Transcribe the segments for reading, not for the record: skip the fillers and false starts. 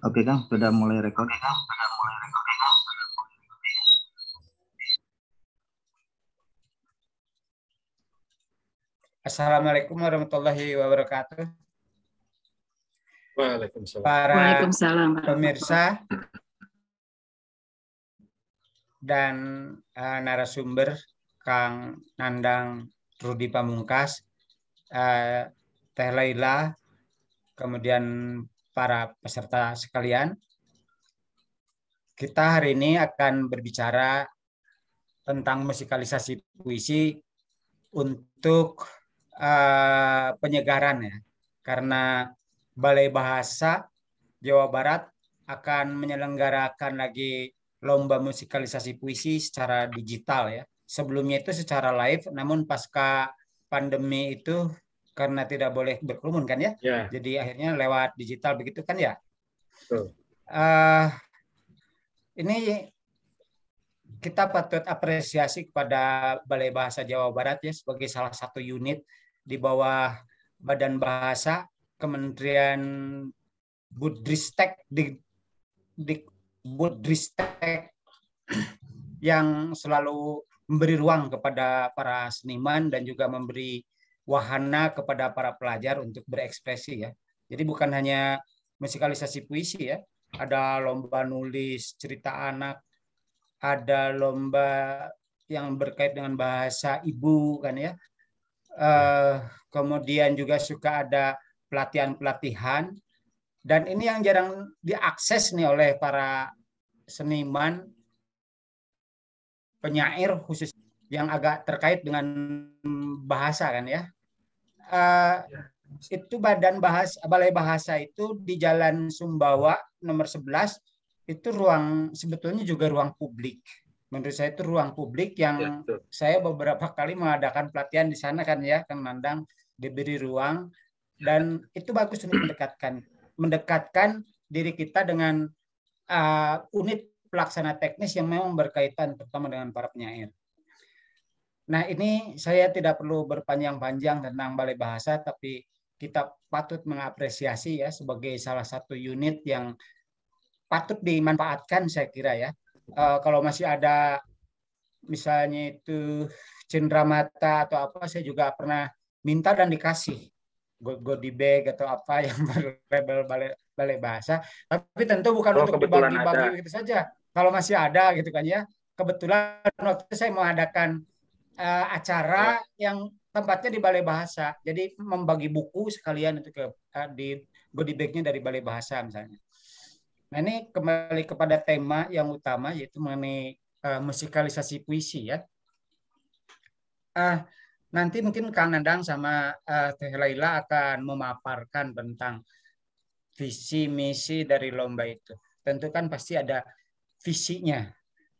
Oke Kang, sudah mulai rekod. Assalamualaikum warahmatullahi wabarakatuh. Waalaikumsalam. Para Waalaikumsalam. pemirsa dan narasumber Kang Nandang Rudi Pamungkas, Teh Laila, kemudian para peserta sekalian. Kita hari ini akan berbicara tentang musikalisasi puisi untuk penyegaran ya. Karena Balai Bahasa Jawa Barat akan menyelenggarakan lagi lomba musikalisasi puisi secara digital ya. Sebelumnya itu secara live, namun pasca pandemi itu karena tidak boleh berkerumun kan ya. Ya. Jadi akhirnya lewat digital begitu kan ya. Betul. Ini kita patut apresiasi kepada Balai Bahasa Jawa Barat ya sebagai salah satu unit di bawah Badan Bahasa Kementerian Budristek di Budristek yang selalu memberi ruang kepada para seniman dan juga memberi wahana kepada para pelajar untuk berekspresi ya. Jadi bukan hanya musikalisasi puisi ya, ada lomba nulis cerita anak, ada lomba yang berkait dengan bahasa ibu kan ya. Kemudian juga suka ada pelatihan-pelatihan, dan ini yang jarang diakses nih oleh para seniman penyair khusus yang agak terkait dengan bahasa kan ya. Itu Balai Bahasa itu di Jalan Sumbawa nomor 11 itu sebetulnya juga ruang publik. Menurut saya itu ruang publik yang saya beberapa kali mengadakan pelatihan di sana kan ya, Kang Nandang, diberi ruang, dan itu bagus untuk mendekatkan diri kita dengan unit pelaksana teknis yang memang berkaitan terutama dengan para penyair. Nah, ini saya tidak perlu berpanjang-panjang tentang Balai Bahasa, tapi kita patut mengapresiasi ya sebagai salah satu unit yang patut dimanfaatkan saya kira ya. Kalau masih ada misalnya itu cenderamata atau apa, saya juga pernah minta dan dikasih goodie bag atau apa yang berlabel Balai Bahasa, tapi tentu bukan untuk dibagi-bagi gitu saja. Kalau masih ada gitu kan ya. Kebetulan waktu itu saya mengadakan acara yang tempatnya di Balai Bahasa. Jadi membagi buku sekalian itu di goodie bag-nya dari Balai Bahasa misalnya. Nah, ini kembali kepada tema yang utama yaitu mengenai musikalisasi puisi ya. Nanti mungkin Kang Nandang sama Teh Laila akan memaparkan tentang visi misi dari lomba itu. Tentu kan pasti ada visinya,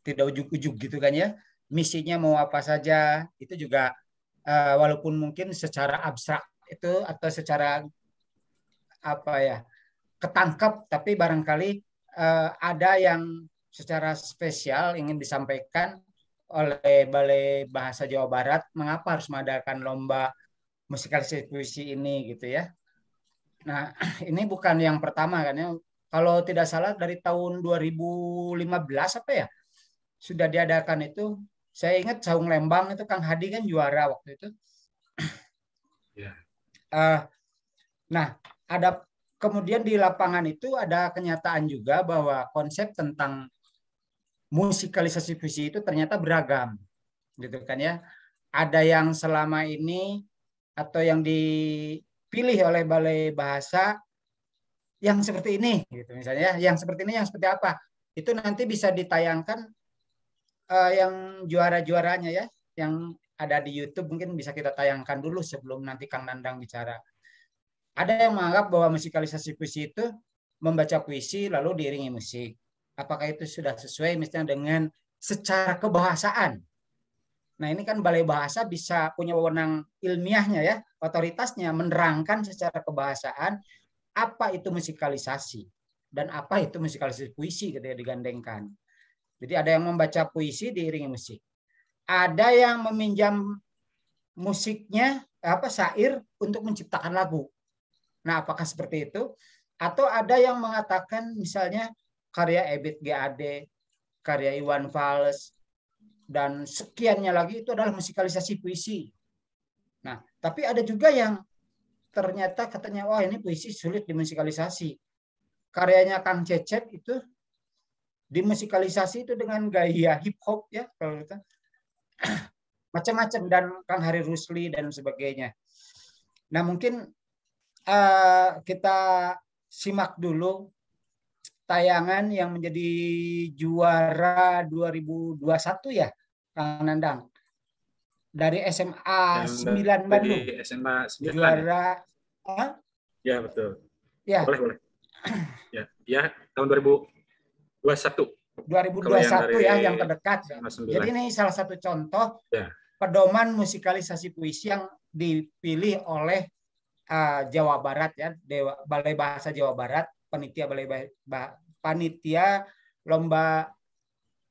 tidak ujug-ujug gitu kan ya. Misinya mau apa saja itu juga walaupun mungkin secara abstrak itu atau secara apa ya ketangkep, tapi barangkali ada yang secara spesial ingin disampaikan oleh Balai Bahasa Jawa Barat mengapa harus mengadakan lomba musikalisasi puisi ini gitu ya. Nah, ini bukan yang pertama kan ya. Kalau tidak salah dari tahun 2015 apa ya sudah diadakan itu. Saya ingat Saung Lembang itu Kang Hadi kan juara waktu itu. Nah, ada kemudian di lapangan itu ada kenyataan juga bahwa konsep tentang musikalisasi puisi itu ternyata beragam, gitu kan ya. Ada yang selama ini atau yang dipilih oleh Balai Bahasa yang seperti ini, gitu misalnya. Yang seperti ini, yang seperti apa? Itu nanti bisa ditayangkan yang juara-juaranya ya, yang ada di YouTube mungkin bisa kita tayangkan dulu sebelum nanti Kang Nandang bicara. Ada yang menganggap bahwa musikalisasi puisi itu membaca puisi lalu diiringi musik. Apakah itu sudah sesuai misalnya dengan secara kebahasaan? Nah, ini kan Balai Bahasa bisa punya wewenang ilmiahnya ya, otoritasnya menerangkan secara kebahasaan apa itu musikalisasi dan apa itu musikalisasi puisi ketika digandengkan. Jadi ada yang membaca puisi diiringi musik. Ada yang meminjam musiknya syair untuk menciptakan lagu. Nah, apakah seperti itu? Atau ada yang mengatakan misalnya karya Ebit GAD, karya Iwan Fals, dan sekiannya lagi itu adalah musikalisasi puisi. Nah, tapi ada juga yang ternyata katanya, wah ini puisi sulit dimusikalisasi. Karyanya Kang Cecep itu dimusikalisasi itu dengan gaya hip hop ya, kalau kita macam-macam, dan Kang Hari Rusli dan sebagainya. Nah, mungkin kita simak dulu tayangan yang menjadi juara 2021 ya, Kang Nandang. Dari SMA 9 Bandung. SMA 9 juara ya? Ya, betul. Ya. Boleh. Ya, tahun 2021. 2021 ya, yang terdekat. Jadi ini salah satu contoh pedoman musikalisasi puisi yang dipilih oleh Jawa Barat ya, Balai Bahasa Jawa Barat, panitia lomba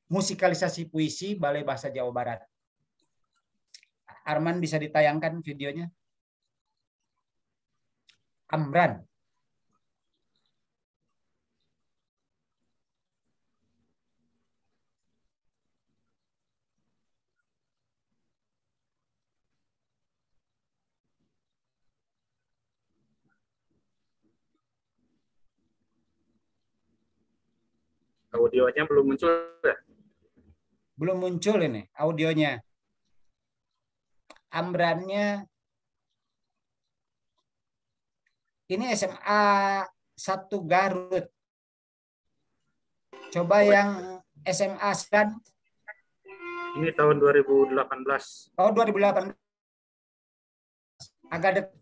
musikalisasi puisi Balai Bahasa Jawa Barat. Arman, bisa ditayangkan videonya? Amran. Audionya belum muncul ya? Belum muncul ini audionya. Amrannya ini SMA 1 Garut. Coba yang SMA 9. Ini tahun 2018. Oh, 2018. Agak dekat.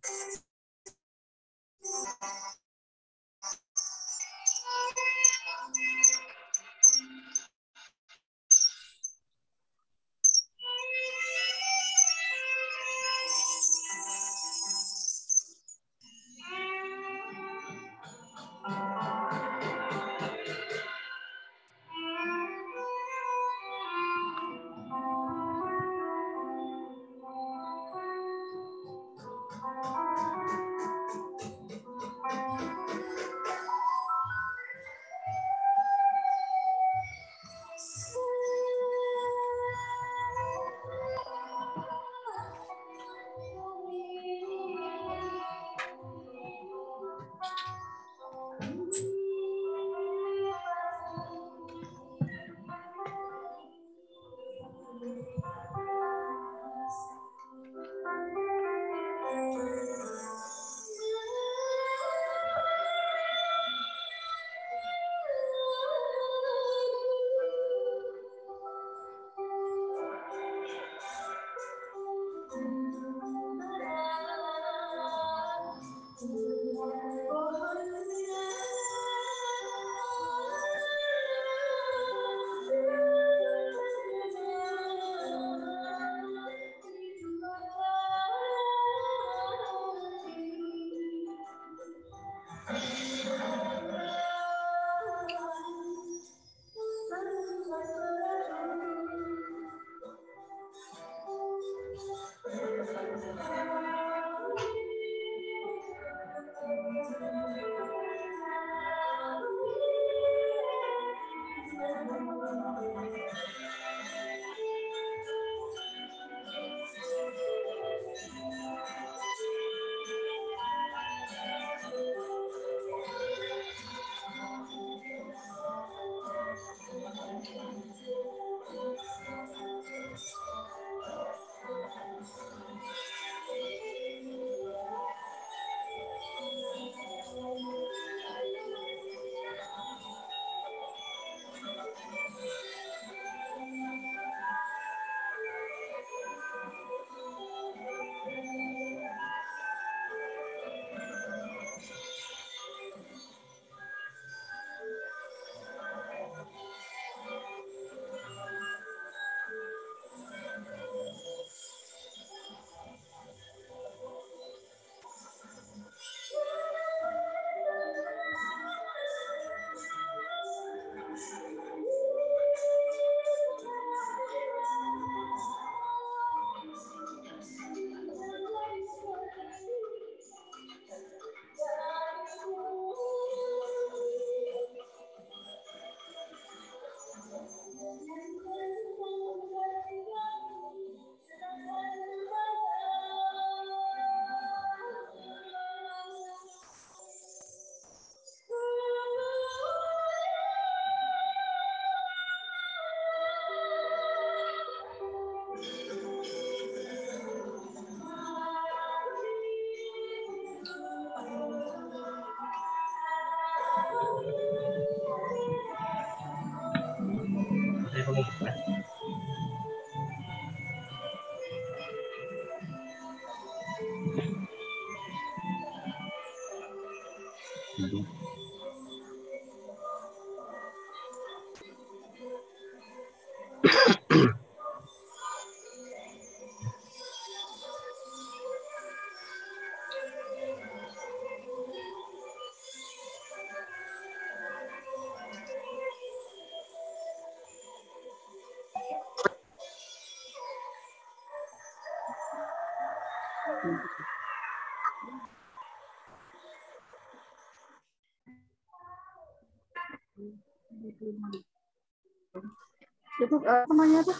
Itu namanya tuh?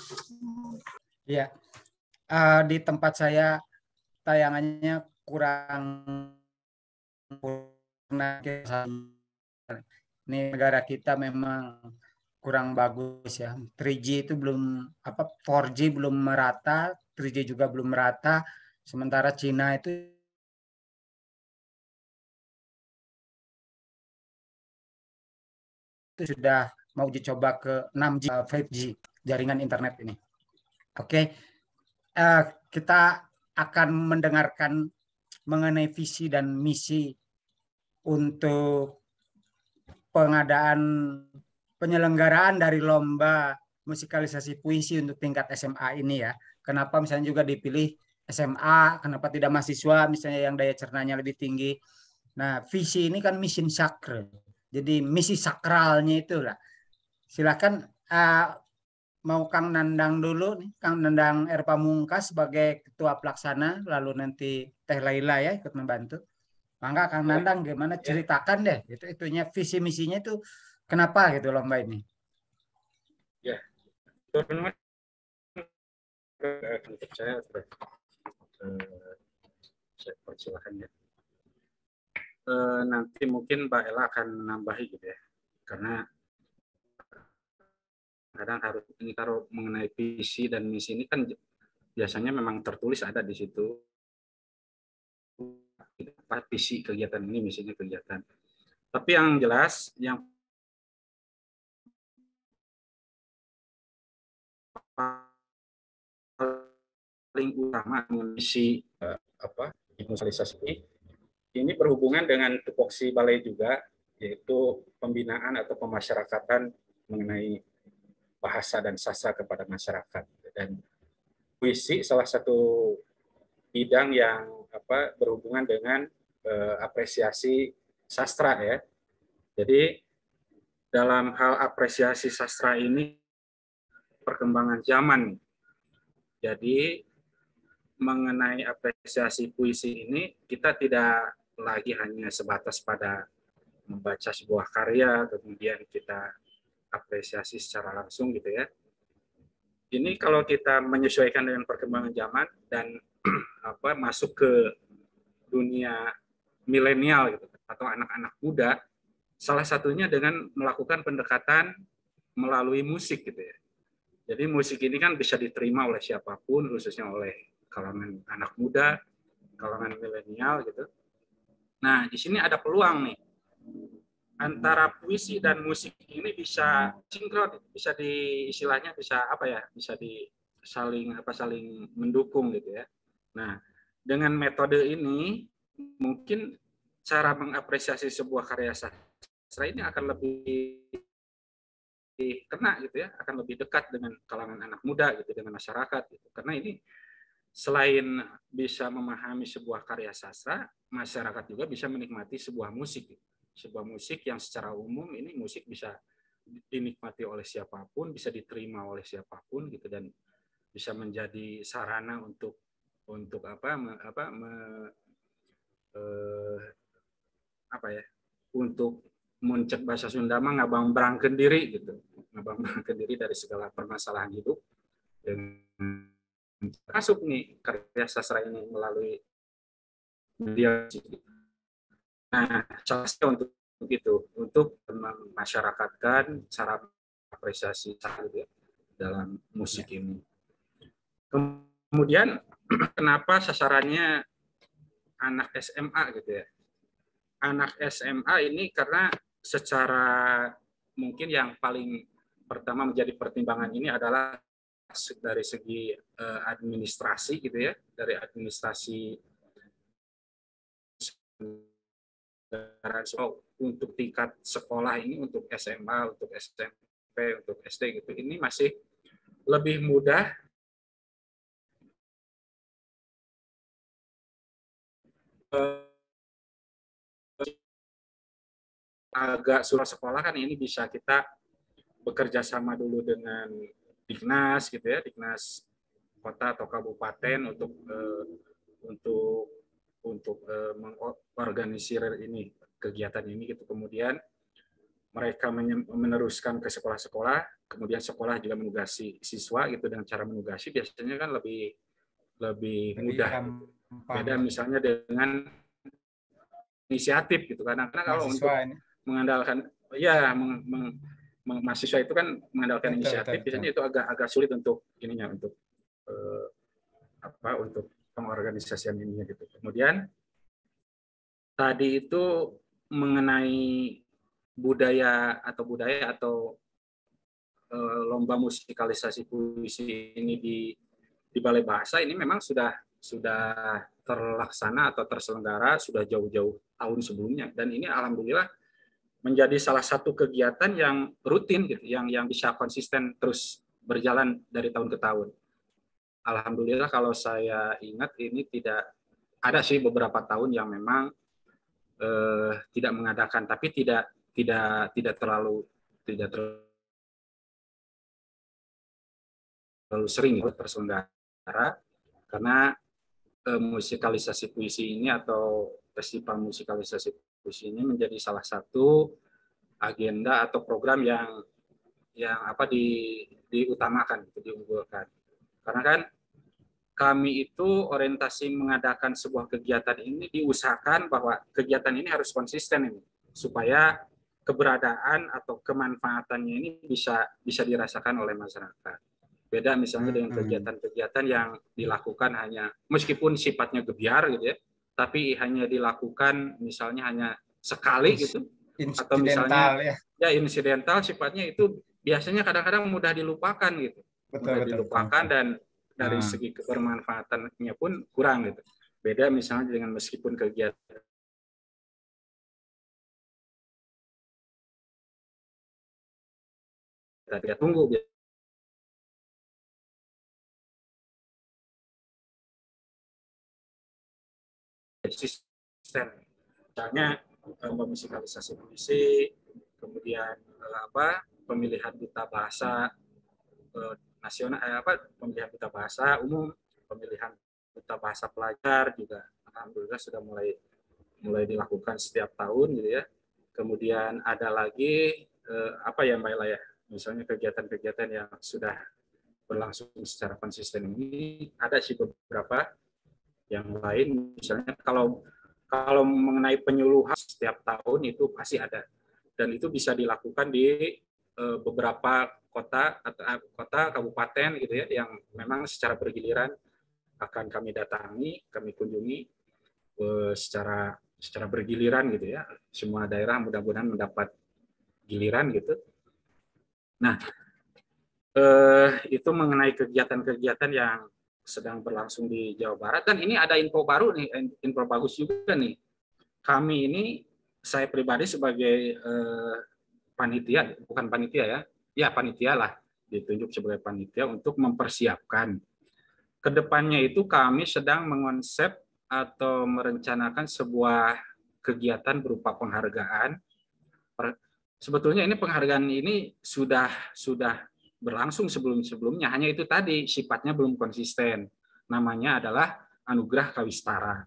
Ya, di tempat saya tayangannya kurang. Ini negara kita memang kurang bagus ya. 3G itu belum 4G belum merata, 3G juga belum merata. Sementara Cina itu sudah mau dicoba ke 6G, 5G jaringan internet ini. Oke, kita akan mendengarkan mengenai visi dan misi untuk pengadaan penyelenggaraan dari lomba musikalisasi puisi untuk tingkat SMA ini ya. Kenapa misalnya juga dipilih SMA, kenapa tidak mahasiswa misalnya yang daya cernanya lebih tinggi. Nah, visi ini kan mission sakral. Jadi misi sakralnya itulah. Silakan mau Kang Nandang dulu nih, Kang Nandang R. Pamungkas sebagai ketua pelaksana, lalu nanti Teh Laila ya ikut membantu. Mangga Kang Nandang gimana ceritakan deh itunya visi misinya itu kenapa gitu lomba ini. Ya. Saya persilakan ya. Nanti mungkin Mbak Ella akan menambahi gitu ya. Karena kadang harus ini kalau mengenai visi dan misi ini kan biasanya memang tertulis ada di situ visi kegiatan ini, misinya kegiatan. Tapi yang jelas yang paling utama misi imunisasi ini berhubungan dengan tupoksi balai juga, yaitu pembinaan atau pemasyarakatan mengenai bahasa dan sastra kepada masyarakat. Dan puisi salah satu bidang yang berhubungan dengan apresiasi sastra ya. Jadi dalam hal apresiasi sastra ini perkembangan zaman. Jadi mengenai apresiasi puisi ini kita tidak lagi hanya sebatas pada membaca sebuah karya kemudian kita apresiasi secara langsung gitu ya. Ini kalau kita menyesuaikan dengan perkembangan zaman dan masuk ke dunia milenial gitu atau anak-anak muda, salah satunya dengan melakukan pendekatan melalui musik gitu ya. Jadi musik ini kan bisa diterima oleh siapapun, khususnya oleh kalangan anak muda, kalangan milenial gitu. Nah, di sini ada peluang nih antara puisi dan musik ini bisa sinkron, bisa istilahnya bisa bisa saling mendukung gitu ya. Nah, dengan metode ini mungkin cara mengapresiasi sebuah karya sastra ini akan lebih kena gitu ya, akan lebih dekat dengan kalangan anak muda gitu, dengan masyarakat gitu. Karena ini selain bisa memahami sebuah karya sastra, masyarakat juga bisa menikmati sebuah musik gitu. Sebuah musik yang secara umum ini musik bisa dinikmati oleh siapapun, bisa diterima oleh siapapun gitu, dan bisa menjadi sarana untuk untuk muncul bahasa Sunda mah ngabang berangkeun diri gitu, ngabang berangkeun diri dari segala permasalahan hidup. Dan masuk nih karya sastra ini melalui media. Nah, cara untuk itu, untuk memasyarakatkan cara apresiasi gitu ya, dalam musik ini. Kemudian kenapa sasarannya anak SMA gitu ya? Anak SMA ini karena secara mungkin yang paling pertama menjadi pertimbangan ini adalah dari segi administrasi gitu ya, dari administrasi untuk tingkat sekolah ini, untuk SMA, untuk SMP, untuk SD gitu, ini masih lebih mudah agak surat sekolah kan ini bisa kita bekerja sama dulu dengan Dignas gitu ya, Dignas kota atau kabupaten untuk mengorganisir ini kegiatan ini gitu. Kemudian mereka meneruskan ke sekolah-sekolah, kemudian sekolah juga menugasi siswa gitu, dengan cara menugasi biasanya kan lebih mudah gitu. Beda misalnya dengan inisiatif gitu, karena kalau untuk mengandalkan ya mahasiswa itu kan mengandalkan inisiatif, biasanya itu agak sulit untuk ininya, untuk untuk pengorganisasian ininya gitu. Kemudian tadi itu mengenai budaya atau lomba musikalisasi puisi ini di Balai Bahasa ini memang sudah terlaksana atau terselenggara sudah jauh-jauh tahun sebelumnya, dan ini alhamdulillah menjadi salah satu kegiatan yang rutin gitu, yang bisa konsisten terus berjalan dari tahun ke tahun. Alhamdulillah kalau saya ingat ini tidak ada sih beberapa tahun yang memang tidak mengadakan, tapi tidak terlalu sering terselenggara, karena musikalisasi puisi ini atau festival musikalisasi puisi ini menjadi salah satu agenda atau program yang diutamakan, diunggulkan. Karena kan kami itu orientasi mengadakan sebuah kegiatan ini diusahakan bahwa kegiatan ini harus konsisten ini, supaya keberadaan atau kemanfaatannya ini bisa dirasakan oleh masyarakat. Beda misalnya dengan kegiatan-kegiatan yang dilakukan hanya meskipun sifatnya gebiar gitu ya, tapi hanya dilakukan misalnya hanya sekali gitu, atau misalnya ya insidental sifatnya, itu biasanya kadang-kadang mudah dilupakan gitu. Mudah dilupakan dan dari segi kebermanfaatannya pun kurang gitu. Beda misalnya dengan meskipun kegiatan tadi tunggu sistem, misalnya musikalisasi puisi, kemudian pemilihan duta bahasa nasional, pemilihan duta bahasa umum, pemilihan duta bahasa pelajar juga alhamdulillah sudah mulai dilakukan setiap tahun gitu ya. Kemudian ada lagi Mbak Ella ya, misalnya kegiatan-kegiatan yang sudah berlangsung secara konsisten ini ada sih beberapa yang lain, misalnya kalau mengenai penyuluhan setiap tahun itu pasti ada, dan itu bisa dilakukan di beberapa kota kabupaten gitu ya, yang memang secara bergiliran akan kami datangi, kami kunjungi secara bergiliran gitu ya. Semua daerah mudah-mudahan mendapat giliran gitu. Nah, itu mengenai kegiatan-kegiatan yang sedang berlangsung di Jawa Barat. Dan ini ada info baru nih, info bagus juga nih. Kami ini, saya pribadi sebagai panitia, bukan panitia ya panitia lah, ditunjuk sebagai panitia untuk mempersiapkan. Kedepannya itu kami sedang mengonsep atau merencanakan sebuah kegiatan berupa penghargaan. Sebetulnya ini penghargaan ini sudah berlangsung sebelumnya, hanya itu tadi sifatnya belum konsisten. Namanya adalah Anugerah Kawistara.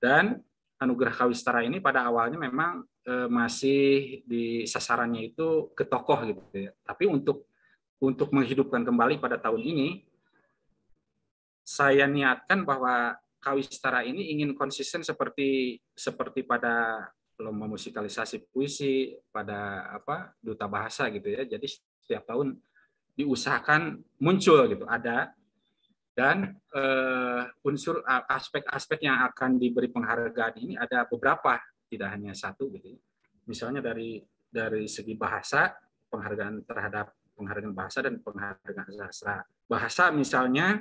Dan Anugerah Kawistara ini pada awalnya memang masih di sasarannya itu ke tokoh gitu ya. Tapi untuk menghidupkan kembali pada tahun ini, saya niatkan bahwa Kawistara ini ingin konsisten seperti pada lomba musikalisasi puisi, pada duta bahasa gitu ya. Jadi setiap tahun diusahakan muncul gitu, ada, dan unsur aspek-aspek yang akan diberi penghargaan ini ada beberapa, tidak hanya satu gitu. Misalnya dari dari segi bahasa, penghargaan terhadap penghargaan bahasa dan penghargaan sastra. Bahasa misalnya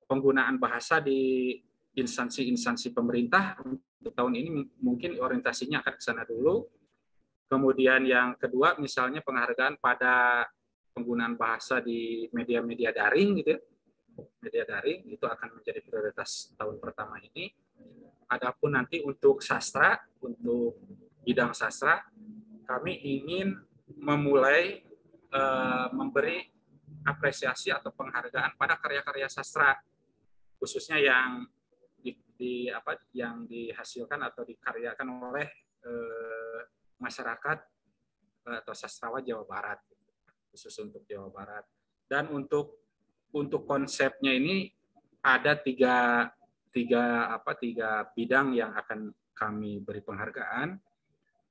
penggunaan bahasa di instansi-instansi pemerintah untuk tahun ini mungkin orientasinya akan ke sana dulu. Kemudian yang kedua misalnya penghargaan pada penggunaan bahasa di media-media daring gitu ya. Media daring itu akan menjadi prioritas tahun pertama ini. Adapun nanti untuk sastra, untuk bidang sastra, kami ingin memulai memberi apresiasi atau penghargaan pada karya-karya sastra, khususnya yang yang dihasilkan atau dikaryakan oleh masyarakat atau sastrawan Jawa Barat, khusus untuk Jawa Barat. Dan untuk konsepnya ini ada tiga bidang yang akan kami beri penghargaan.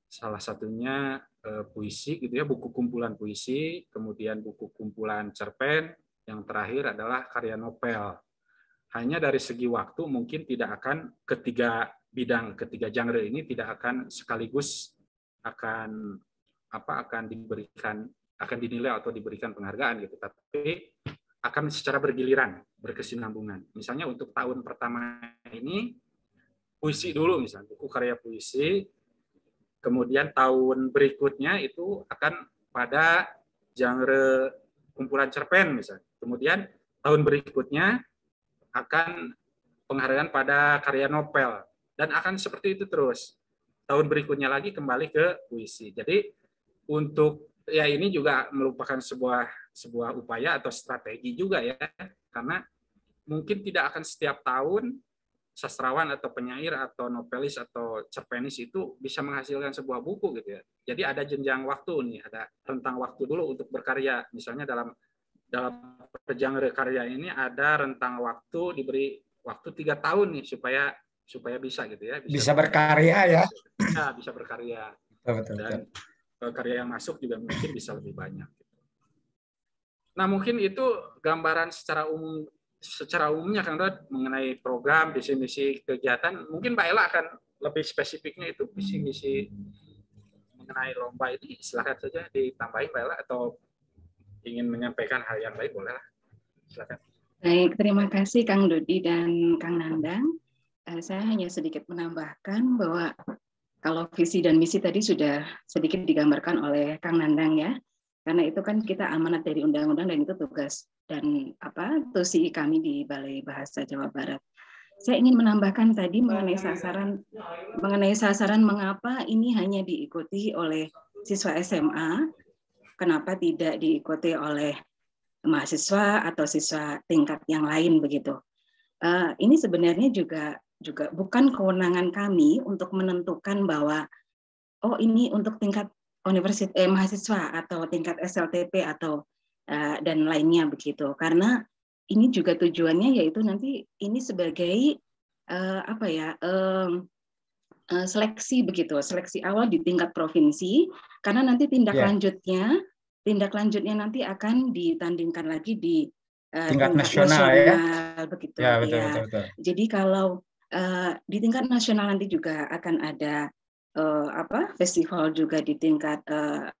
Salah satunya puisi gitu ya, buku kumpulan puisi, kemudian buku kumpulan cerpen, yang terakhir adalah karya novel. Hanya dari segi waktu mungkin tidak akan ketiga genre ini tidak akan sekaligus akan dinilai atau diberikan penghargaan gitu, tapi akan secara bergiliran, berkesinambungan. Misalnya untuk tahun pertama ini puisi dulu, misalnya buku karya puisi. Kemudian tahun berikutnya itu akan pada genre kumpulan cerpen misalnya. Kemudian tahun berikutnya akan penghargaan pada karya novel. Dan akan seperti itu terus. Tahun berikutnya lagi kembali ke puisi. Jadi untuk ini juga merupakan sebuah upaya atau strategi juga ya. Karena mungkin tidak akan setiap tahun sastrawan atau penyair atau novelis atau cerpenis itu bisa menghasilkan sebuah buku gitu ya. Jadi ada jenjang waktu nih, ada rentang waktu dulu untuk berkarya. Misalnya dalam genre karya ini ada rentang waktu, diberi waktu 3 tahun nih supaya bisa gitu ya. Bisa berkarya ya. Ya, bisa berkarya. Betul. Dan karya yang masuk juga mungkin bisa lebih banyak. Nah, mungkin itu gambaran secara umumnya Kang Dod mengenai program, visi-misi kegiatan. Mungkin Mbak Ella akan lebih spesifiknya itu visi-misi mengenai lomba ini. Silakan saja ditambahin Mbak Ella, atau ingin menyampaikan hal yang lain boleh. Silakan. Baik, terima kasih Kang Dodi dan Kang Nandang. Saya hanya sedikit menambahkan bahwa kalau visi dan misi tadi sudah sedikit digambarkan oleh Kang Nandang ya. Karena itu kan kita amanat dari undang-undang dan itu tugas dan tusi kami di Balai Bahasa Jawa Barat. Saya ingin menambahkan tadi mengenai sasaran mengapa ini hanya diikuti oleh siswa SMA, kenapa tidak diikuti oleh mahasiswa atau siswa tingkat yang lain begitu. Ini sebenarnya juga bukan kewenangan kami untuk menentukan bahwa ini untuk tingkat mahasiswa atau tingkat SLTP atau dan lainnya begitu, karena ini juga tujuannya yaitu nanti ini sebagai seleksi begitu, seleksi awal di tingkat provinsi, karena nanti tindak lanjutnya nanti akan ditandingkan lagi di tingkat nasional ya begitu ya. Betul. Jadi kalau di tingkat nasional nanti juga akan ada festival juga di tingkat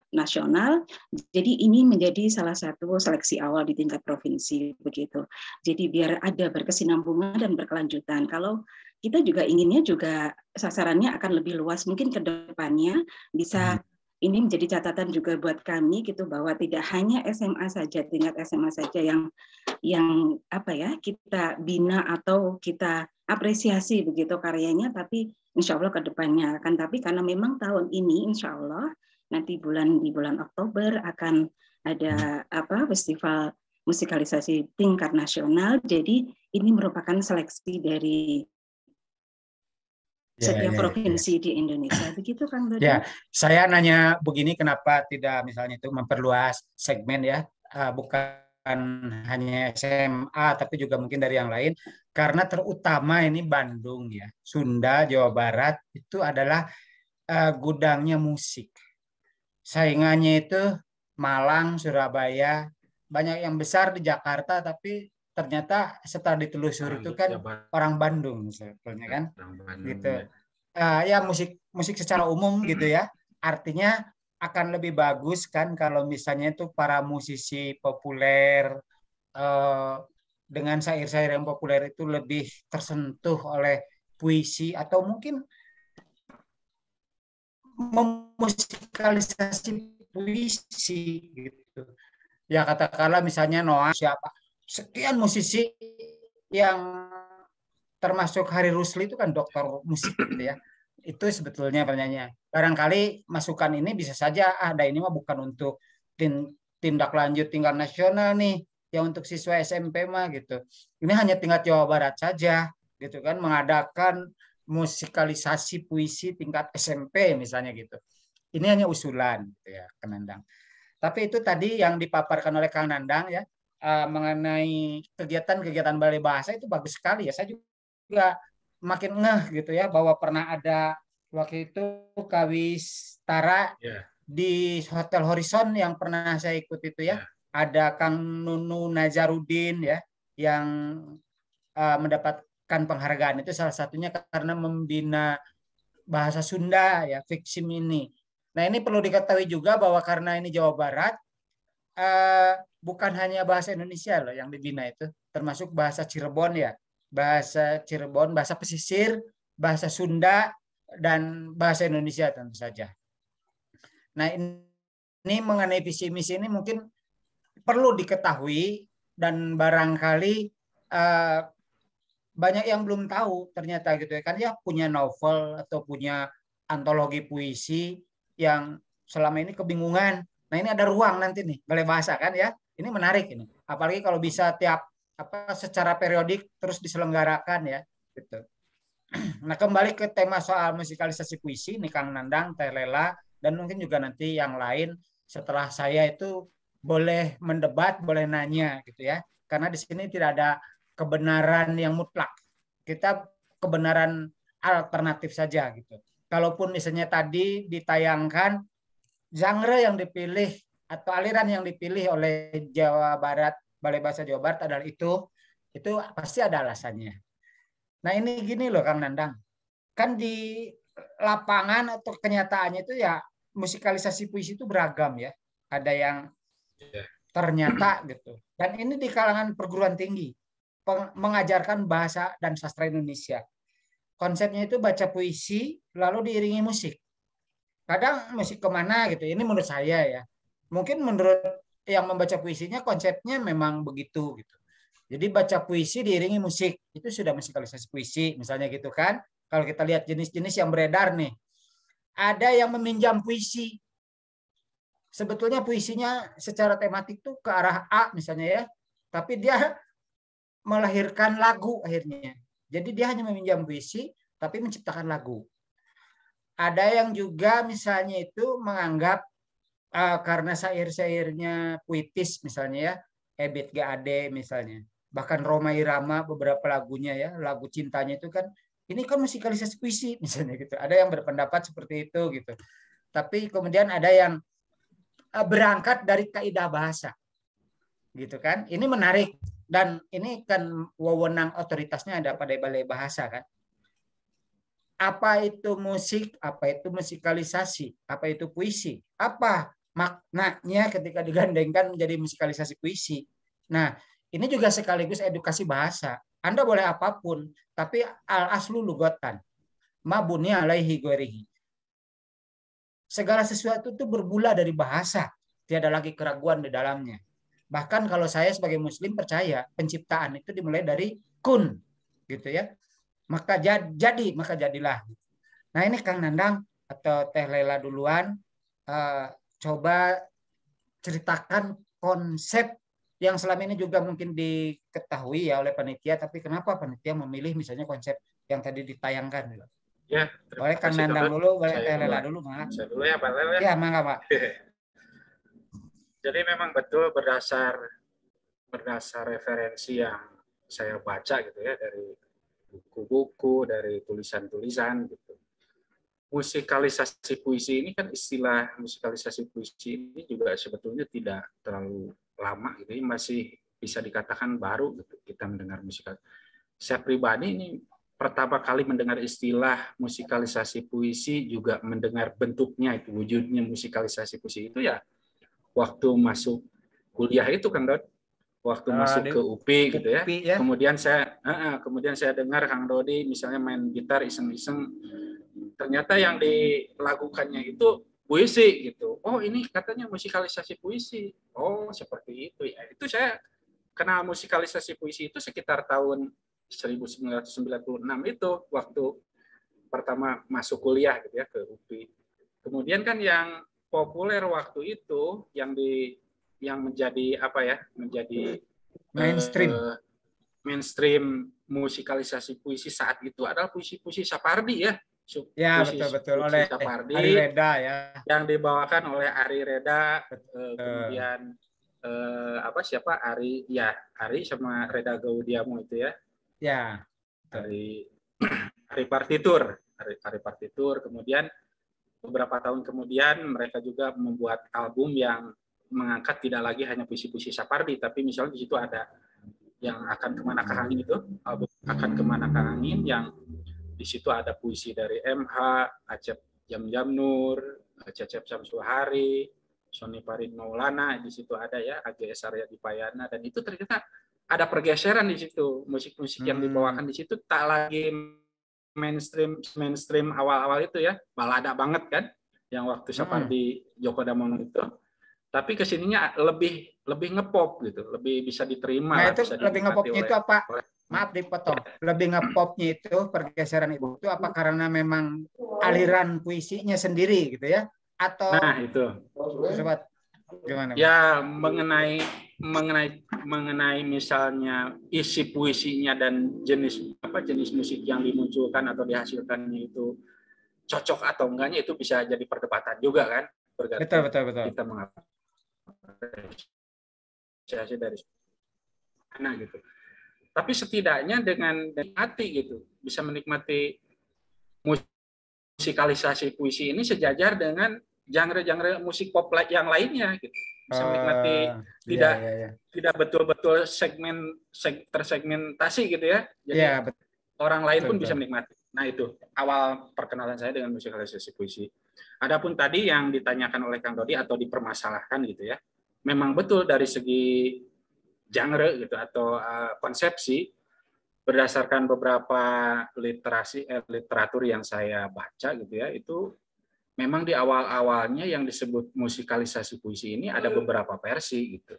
nasional. Jadi ini menjadi salah satu seleksi awal di tingkat provinsi begitu. Jadi biar ada berkesinambungan dan berkelanjutan. Kalau kita juga inginnya juga sasarannya akan lebih luas, mungkin ke depannya bisa ini menjadi catatan juga buat kami gitu, bahwa tidak hanya SMA saja, tingkat SMA saja yang kita bina atau kita apresiasi begitu karyanya, tapi insya Allah ke depannya akan. Tapi karena memang tahun ini insya Allah nanti di bulan Oktober akan ada festival musikalisasi tingkat nasional. Jadi ini merupakan seleksi dari setiap provinsi di Indonesia. Begitu Kang Dodi. Ya, saya nanya begini, kenapa tidak misalnya itu memperluas segmen ya, bukan hanya SMA tapi juga mungkin dari yang lain, karena terutama ini Bandung ya, Sunda, Jawa Barat itu adalah gudangnya musik. Saingannya itu Malang, Surabaya, banyak yang besar di Jakarta, tapi ternyata setelah ditelusuri itu kan orang Bandung sebetulnya kan, gitu. Ya musik secara umum gitu ya. artinya akan lebih bagus kan kalau misalnya itu para musisi populer dengan syair-syair yang populer itu lebih tersentuh oleh puisi atau mungkin memusikalisasi puisi gitu. Ya katakanlah misalnya Noah siapa sekian musisi yang termasuk Hari Rusli itu kan dokter musik gitu ya. Itu sebetulnya pertanyaannya. Barangkali masukan ini bisa saja ada ini mah bukan untuk tindak lanjut tingkat nasional nih, yang untuk siswa SMP mah gitu. Ini hanya tingkat Jawa Barat saja gitu kan, mengadakan musikalisasi puisi tingkat SMP misalnya gitu. Ini hanya usulan gitu ya, Kang Nandang. Tapi itu tadi yang dipaparkan oleh Kang Nandang ya, mengenai kegiatan-kegiatan balai bahasa itu bagus sekali ya. Saya juga makin ngeh gitu ya bahwa pernah ada waktu itu Kawistara di Hotel Horizon yang pernah saya ikut itu ya. Ada Kang Nunu Nazarudin ya yang mendapatkan penghargaan itu salah satunya karena membina bahasa Sunda ya, Fiksim ini. Nah, ini perlu diketahui juga bahwa karena ini Jawa Barat bukan hanya bahasa Indonesia loh yang dibina itu, termasuk bahasa Cirebon ya. Bahasa Cirebon, bahasa pesisir, bahasa Sunda, dan bahasa Indonesia tentu saja. Nah ini mengenai visi misi ini mungkin perlu diketahui dan barangkali banyak yang belum tahu ternyata gitu ya. Kan ya punya novel atau punya antologi puisi yang selama ini kebingungan. Nah ini ada ruang nanti nih, balai bahasa kan ya. Ini menarik ini. Apalagi kalau bisa tiap secara periodik terus diselenggarakan ya gitu. Nah kembali ke tema soal musikalisasi puisi nih Kang Nandang, Teh Lela dan mungkin juga nanti yang lain setelah saya itu boleh mendebat, boleh nanya gitu ya. Karena di sini tidak ada kebenaran yang mutlak. Kita kebenaran alternatif saja gitu. Kalaupun misalnya tadi ditayangkan genre yang dipilih atau aliran yang dipilih oleh Jawa Barat, Balai Bahasa Jawa Barat adalah itu pasti ada alasannya. Nah ini gini loh Kang Nandang, kan di lapangan atau kenyataannya itu ya musikalisasi puisi itu beragam ya. Ada yang ternyata gitu. Dan ini di kalangan perguruan tinggi mengajarkan bahasa dan sastra Indonesia. Konsepnya itu baca puisi lalu diiringi musik. Kadang musik kemana gitu. Ini menurut saya ya. Mungkin menurut yang membaca puisinya konsepnya memang begitu gitu. Jadi baca puisi diiringi musik itu sudah musikalisasi puisi misalnya gitu kan. Kalau kita lihat jenis-jenis yang beredar nih, ada yang meminjam puisi. Sebetulnya puisinya secara tematik tuh ke arah A misalnya ya, tapi dia melahirkan lagu akhirnya. Jadi dia hanya meminjam puisi tapi menciptakan lagu. Ada yang juga misalnya itu menganggap karena syair-syairnya puitis misalnya ya, Ebit GAD misalnya. Bahkan Rhoma Irama beberapa lagunya ya, lagu cintanya itu kan ini kan musikalisasi puisi misalnya gitu. Ada yang berpendapat seperti itu gitu. Tapi kemudian ada yang berangkat dari kaidah bahasa. Gitu kan. Ini menarik dan ini kan wewenang otoritasnya ada pada Balai Bahasa kan. Apa itu musik, apa itu musikalisasi, apa itu puisi, apa maknanya ketika digandengkan menjadi musikalisasi puisi. Nah, ini juga sekaligus edukasi bahasa. Anda boleh apapun, tapi al-aslu lugatan. Ma bunya alaihi ghairihi. Segala sesuatu itu bermula dari bahasa. Tiada lagi keraguan di dalamnya. Bahkan kalau saya sebagai muslim percaya penciptaan itu dimulai dari kun. Gitu ya. Maka maka jadilah. Nah ini Kang Nandang atau Teh Lela duluan coba ceritakan konsep yang selama ini juga mungkin diketahui ya oleh panitia, tapi kenapa panitia memilih misalnya konsep yang tadi ditayangkan? Ya, boleh Kang Nandang dulu, boleh Teh Lela dulu, Mak. Saya dulu ya Pak Lela. Ya, mangga Pak. Jadi memang betul berdasar referensi yang saya baca gitu ya dari buku-buku, dari tulisan-tulisan gitu. Musikalisasi puisi ini kan istilah musikalisasi puisi ini juga sebetulnya tidak terlalu lama gitu, masih bisa dikatakan baru gitu kita mendengar musik. Saya pribadi ini pertama kali mendengar istilah musikalisasi puisi, juga mendengar bentuknya itu, wujudnya musikalisasi puisi itu ya waktu masuk kuliah itu, Kang Dodi. Waktu masuk ke UPI gitu ya. Kemudian saya dengar Kang Dodi misalnya main gitar iseng-iseng, ternyata yang dilakukannya itu puisi gitu. Oh, ini katanya musikalisasi puisi. Oh, seperti itu ya. Itu saya kenal musikalisasi puisi itu sekitar tahun 1996 itu, waktu pertama masuk kuliah gitu ya ke UPI. Kemudian kan yang populer waktu itu yang menjadi apa ya, menjadi mainstream musikalisasi puisi saat itu adalah puisi-puisi Sapardi ya. Ya, betul-betul oleh Sapardi, Ari Reda ya. Yang dibawakan oleh Ari Reda, kemudian siapa Ari sama Reda Gaudiamo itu ya. Ya. Ari partitur, kemudian beberapa tahun kemudian mereka juga membuat album yang mengangkat tidak lagi hanya puisi-puisi Sapardi, tapi misalnya di situ ada yang Akan Kemanakah Angin itu, album Akan Kemanakah Angin, yang di situ ada puisi dari MH, Acep Jam Nur, Cecep Samsuhari, Sony Farid Maulana, di situ ada ya, AGS Arya Dipayana, dan itu ternyata ada pergeseran di situ. Musik-musik yang dibawakan di situ tak lagi mainstream awal-awal itu ya, balada banget kan, yang waktu Sapardi Djoko Damono itu. Tapi kesininya lebih ngepop gitu, lebih bisa diterima. Nah, itu lebih ngepopnya itu apa? Maaf dipotong. Lebih ngepopnya itu, pergeseran itu apa karena memang aliran puisinya sendiri gitu ya? Atau nah itu. Sobat, gimana? Ya mengenai misalnya isi puisinya dan jenis musik yang dimunculkan atau dihasilkannya itu cocok atau enggaknya, itu bisa jadi perdebatan juga kan. Betul. Kita mengapresiasi dari mana gitu. Tapi setidaknya dengan hati gitu, bisa menikmati musikalisasi puisi ini sejajar dengan genre-genre musik pop yang lainnya gitu. Bisa menikmati tidak betul-betul tersegmentasi gitu ya. Jadi orang lain pun bisa menikmati. Nah, itu awal perkenalan saya dengan musikalisasi puisi. Adapun tadi yang ditanyakan oleh Kang Dodi atau dipermasalahkan gitu ya, memang betul dari segi genre gitu atau konsepsi, berdasarkan beberapa literatur yang saya baca gitu ya, itu memang di awal-awalnya yang disebut musikalisasi puisi ini ada beberapa versi gitu.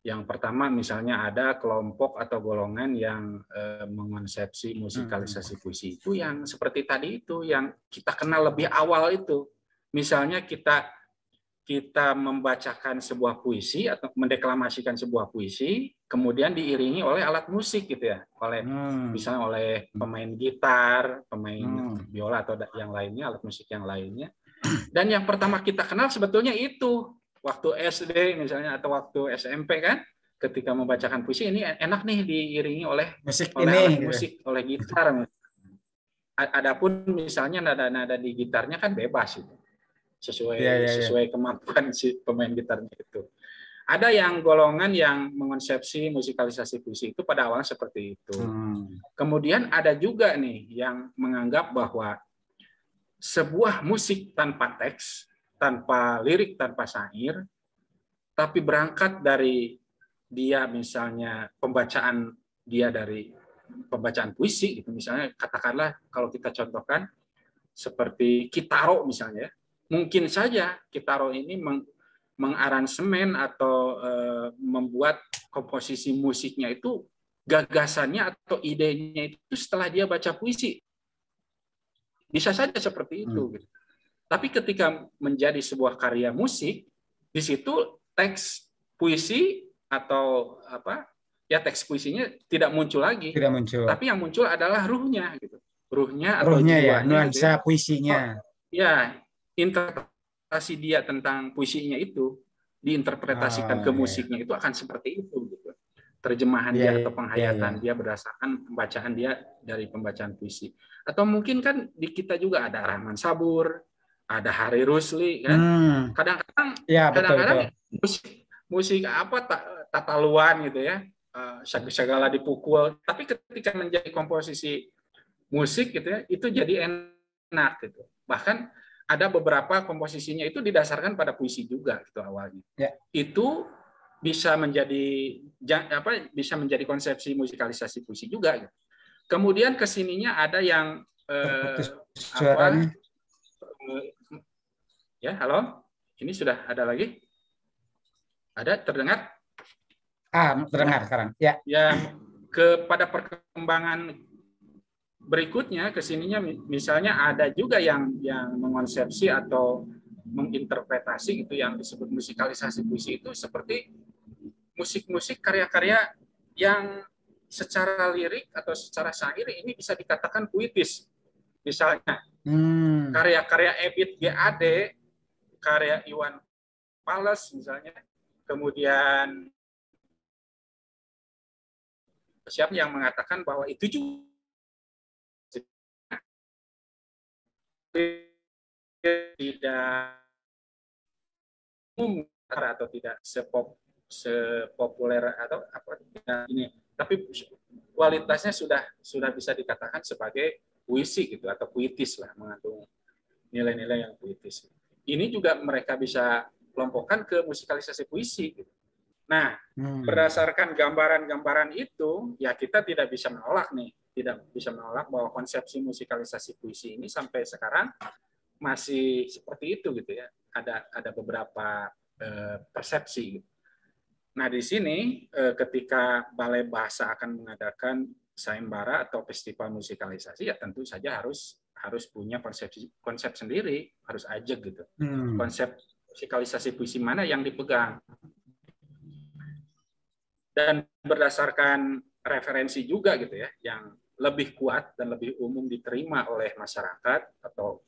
Yang pertama misalnya ada kelompok atau golongan yang mengonsepsi musikalisasi puisi itu yang seperti tadi itu, yang kita kenal lebih awal itu. Misalnya kita membacakan sebuah puisi atau mendeklamasikan sebuah puisi, kemudian diiringi oleh alat musik gitu ya, oleh misalnya oleh pemain gitar, pemain biola atau yang lainnya, alat musik yang lainnya. Dan yang pertama kita kenal sebetulnya itu waktu SD misalnya atau waktu SMP kan, ketika membacakan puisi ini enak nih diiringi oleh alat musik, oleh gitar. Adapun misalnya nada-nada di gitarnya kan bebas itu, sesuai kemampuan si pemain gitarnya itu. Ada yang golongan yang mengonsepsi musikalisasi puisi itu pada awalnya seperti itu. Kemudian ada juga nih yang menganggap bahwa sebuah musik tanpa teks, tanpa lirik, tanpa syair, tapi berangkat dari dia misalnya dari pembacaan puisi, gitu. Misalnya katakanlah kalau kita contohkan seperti Kitaro misalnya, mungkin saja Kitaro ini mengaransemen atau membuat komposisi musiknya itu, gagasannya atau idenya itu setelah dia baca puisi. Bisa saja seperti itu. Gitu. Tapi ketika menjadi sebuah karya musik, di situ teks puisi atau teks puisinya tidak muncul lagi. Tidak muncul. Tapi yang muncul adalah ruhnya, gitu. Ruhnya ya, nuansa gitu ya. Puisinya. Interpretasi dia tentang puisinya itu diinterpretasikan ke musiknya itu akan seperti itu. Gitu. Terjemahan dia atau penghayatan dia berdasarkan pembacaan dia dari pembacaan puisi. Atau mungkin kan di kita juga ada Rahman Sabur, ada Hari Rusli kan. Kadang-kadang musik tataluan gitu ya, segala dipukul. Tapi ketika menjadi komposisi musik gitu ya, itu jadi enak gitu. Bahkan ada beberapa komposisinya itu didasarkan pada puisi juga gitu awalnya. Ya. Itu bisa menjadi bisa menjadi konsepsi musikalisasi puisi juga gitu. Kemudian kesininya ada yang ya, halo, ini sudah ada lagi? Ada terdengar? Terdengar sekarang. Ya. Ya, kepada perkembangan berikutnya kesininya misalnya ada juga yang mengonsepsi atau menginterpretasi gitu yang disebut musikalisasi puisi itu seperti musik-musik karya-karya yang secara lirik atau secara syair ini bisa dikatakan puitis. Misalnya karya-karya Ebit G. Ade, karya Iwan Fals misalnya, kemudian siapa yang mengatakan bahwa itu juga tidak umum atau tidak sepopuler atau apa ini, tapi kualitasnya sudah bisa dikatakan sebagai puisi gitu atau puitis lah, mengandung nilai-nilai yang puitis. Ini juga mereka bisa kelompokkan ke musikalisasi puisi gitu. Nah, berdasarkan gambaran-gambaran itu, ya kita tidak bisa menolak bahwa konsepsi musikalisasi puisi ini sampai sekarang masih seperti itu gitu ya. Ada beberapa persepsi. Nah, di sini ketika Balai Bahasa akan mengadakan sayembara atau festival musikalisasi, ya tentu saja harus punya konsep sendiri, harus ajak gitu. Konsep musikalisasi puisi mana yang dipegang. Dan berdasarkan referensi juga gitu ya, yang lebih kuat dan lebih umum diterima oleh masyarakat atau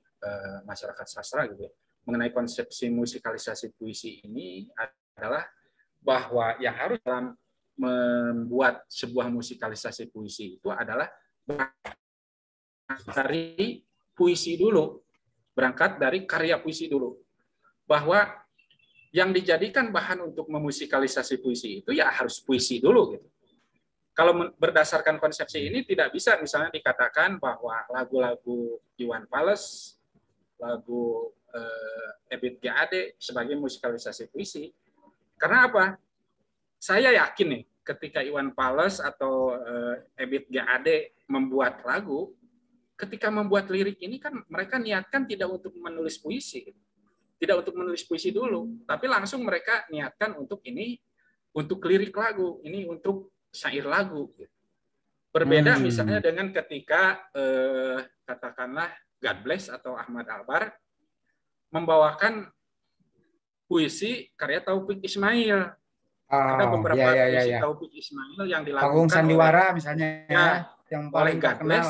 masyarakat sastra gitu ya, mengenai konsepsi musikalisasi puisi ini adalah bahwa yang harus dalam membuat sebuah musikalisasi puisi itu adalah dari puisi dulu, berangkat dari karya puisi dulu, bahwa yang dijadikan bahan untuk memusikalisasi puisi itu ya harus puisi dulu gitu. Kalau berdasarkan konsepsi ini tidak bisa misalnya dikatakan bahwa lagu-lagu Iwan Fals, lagu Ebit G. Ade sebagai musikalisasi puisi. Karena apa? Saya yakin nih ketika Iwan Fals atau Ebit G. Ade membuat lagu, ketika membuat lirik ini kan mereka niatkan tidak untuk menulis puisi. Tidak untuk menulis puisi dulu, tapi langsung mereka niatkan untuk ini, untuk lirik lagu, ini untuk syair lagu. Berbeda misalnya dengan ketika katakanlah God Bless atau Ahmad Albar membawakan puisi karya Taufik Ismail. Ada beberapa puisi Taufik Ismail yang dilakukan Panggung Sandiwara misalnya yang oleh God Bless.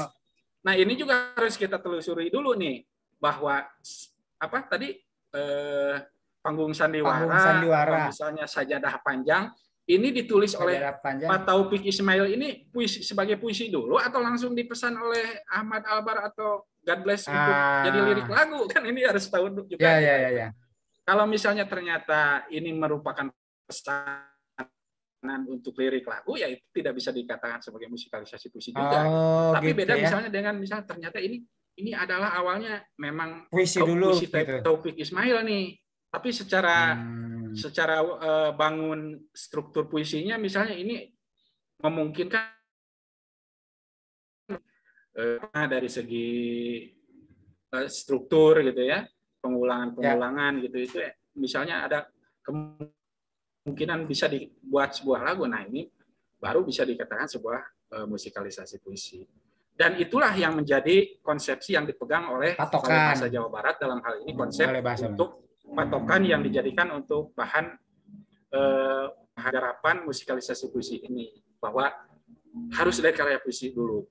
Nah, ini juga harus kita telusuri dulu nih, bahwa apa tadi Panggung Sandiwara, misalnya Sajadah Panjang, ini ditulis oleh Pak Taufik Ismail ini puisi sebagai puisi dulu atau langsung dipesan oleh Ahmad Albar atau God Bless untuk jadi lirik lagu, kan ini harus tahu juga. Ya. Kalau misalnya ternyata ini merupakan pesanan untuk lirik lagu, ya itu tidak bisa dikatakan sebagai musikalisasi puisi juga. Tapi beda misalnya dengan misalnya ternyata ini adalah awalnya memang puisi dulu puisi Taufik Ismail nih, tapi secara bangun struktur puisinya misalnya ini memungkinkan dari segi struktur gitu ya, pengulangan gitu itu misalnya ada kemungkinan bisa dibuat sebuah lagu. Nah, ini baru bisa dikatakan sebuah musikalisasi puisi. Dan itulah yang menjadi konsepsi yang dipegang oleh Balai Bahasa Jawa Barat dalam hal ini, konsep untuk patokan yang dijadikan untuk bahan harapan musikalisasi puisi ini, bahwa harus dari karya puisi dulu,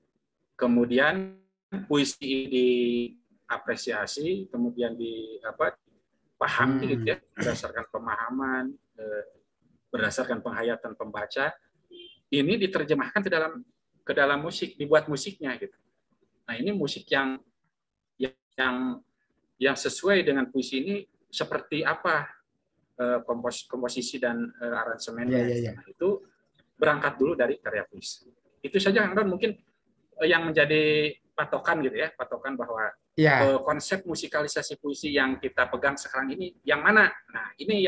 kemudian puisi diapresiasi, kemudian dipahami gitu ya, berdasarkan pemahaman, berdasarkan penghayatan pembaca, ini diterjemahkan ke dalam musik, dibuat musiknya gitu. Nah, ini musik yang sesuai dengan puisi ini seperti apa komposisi dan aransemennya. Nah, itu berangkat dulu dari karya puisi. Itu saja Kang Don, mungkin yang menjadi patokan gitu ya, patokan bahwa konsep musikalisasi puisi yang kita pegang sekarang ini yang mana? Nah, ini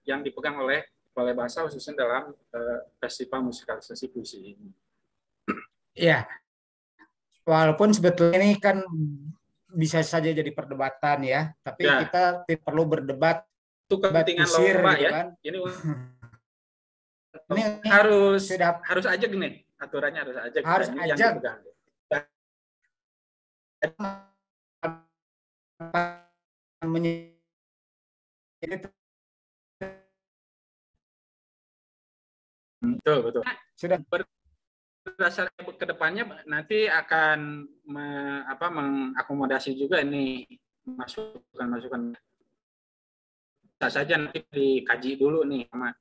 yang dipegang oleh Balai Bahasa khususnya dalam festival musikalisasi puisi ini. Iya. Walaupun sebetulnya ini kan bisa saja jadi perdebatan ya, tapi kita perlu berdebat. Itu kepentingan lomba gitu ya. Kan. Ini harus aja gini, aturannya harus aja. Harus aja. Betul. Sudah berdasarkan kedepannya nanti akan mengakomodasi juga ini masukan bisa saja nanti dikaji dulu nih sama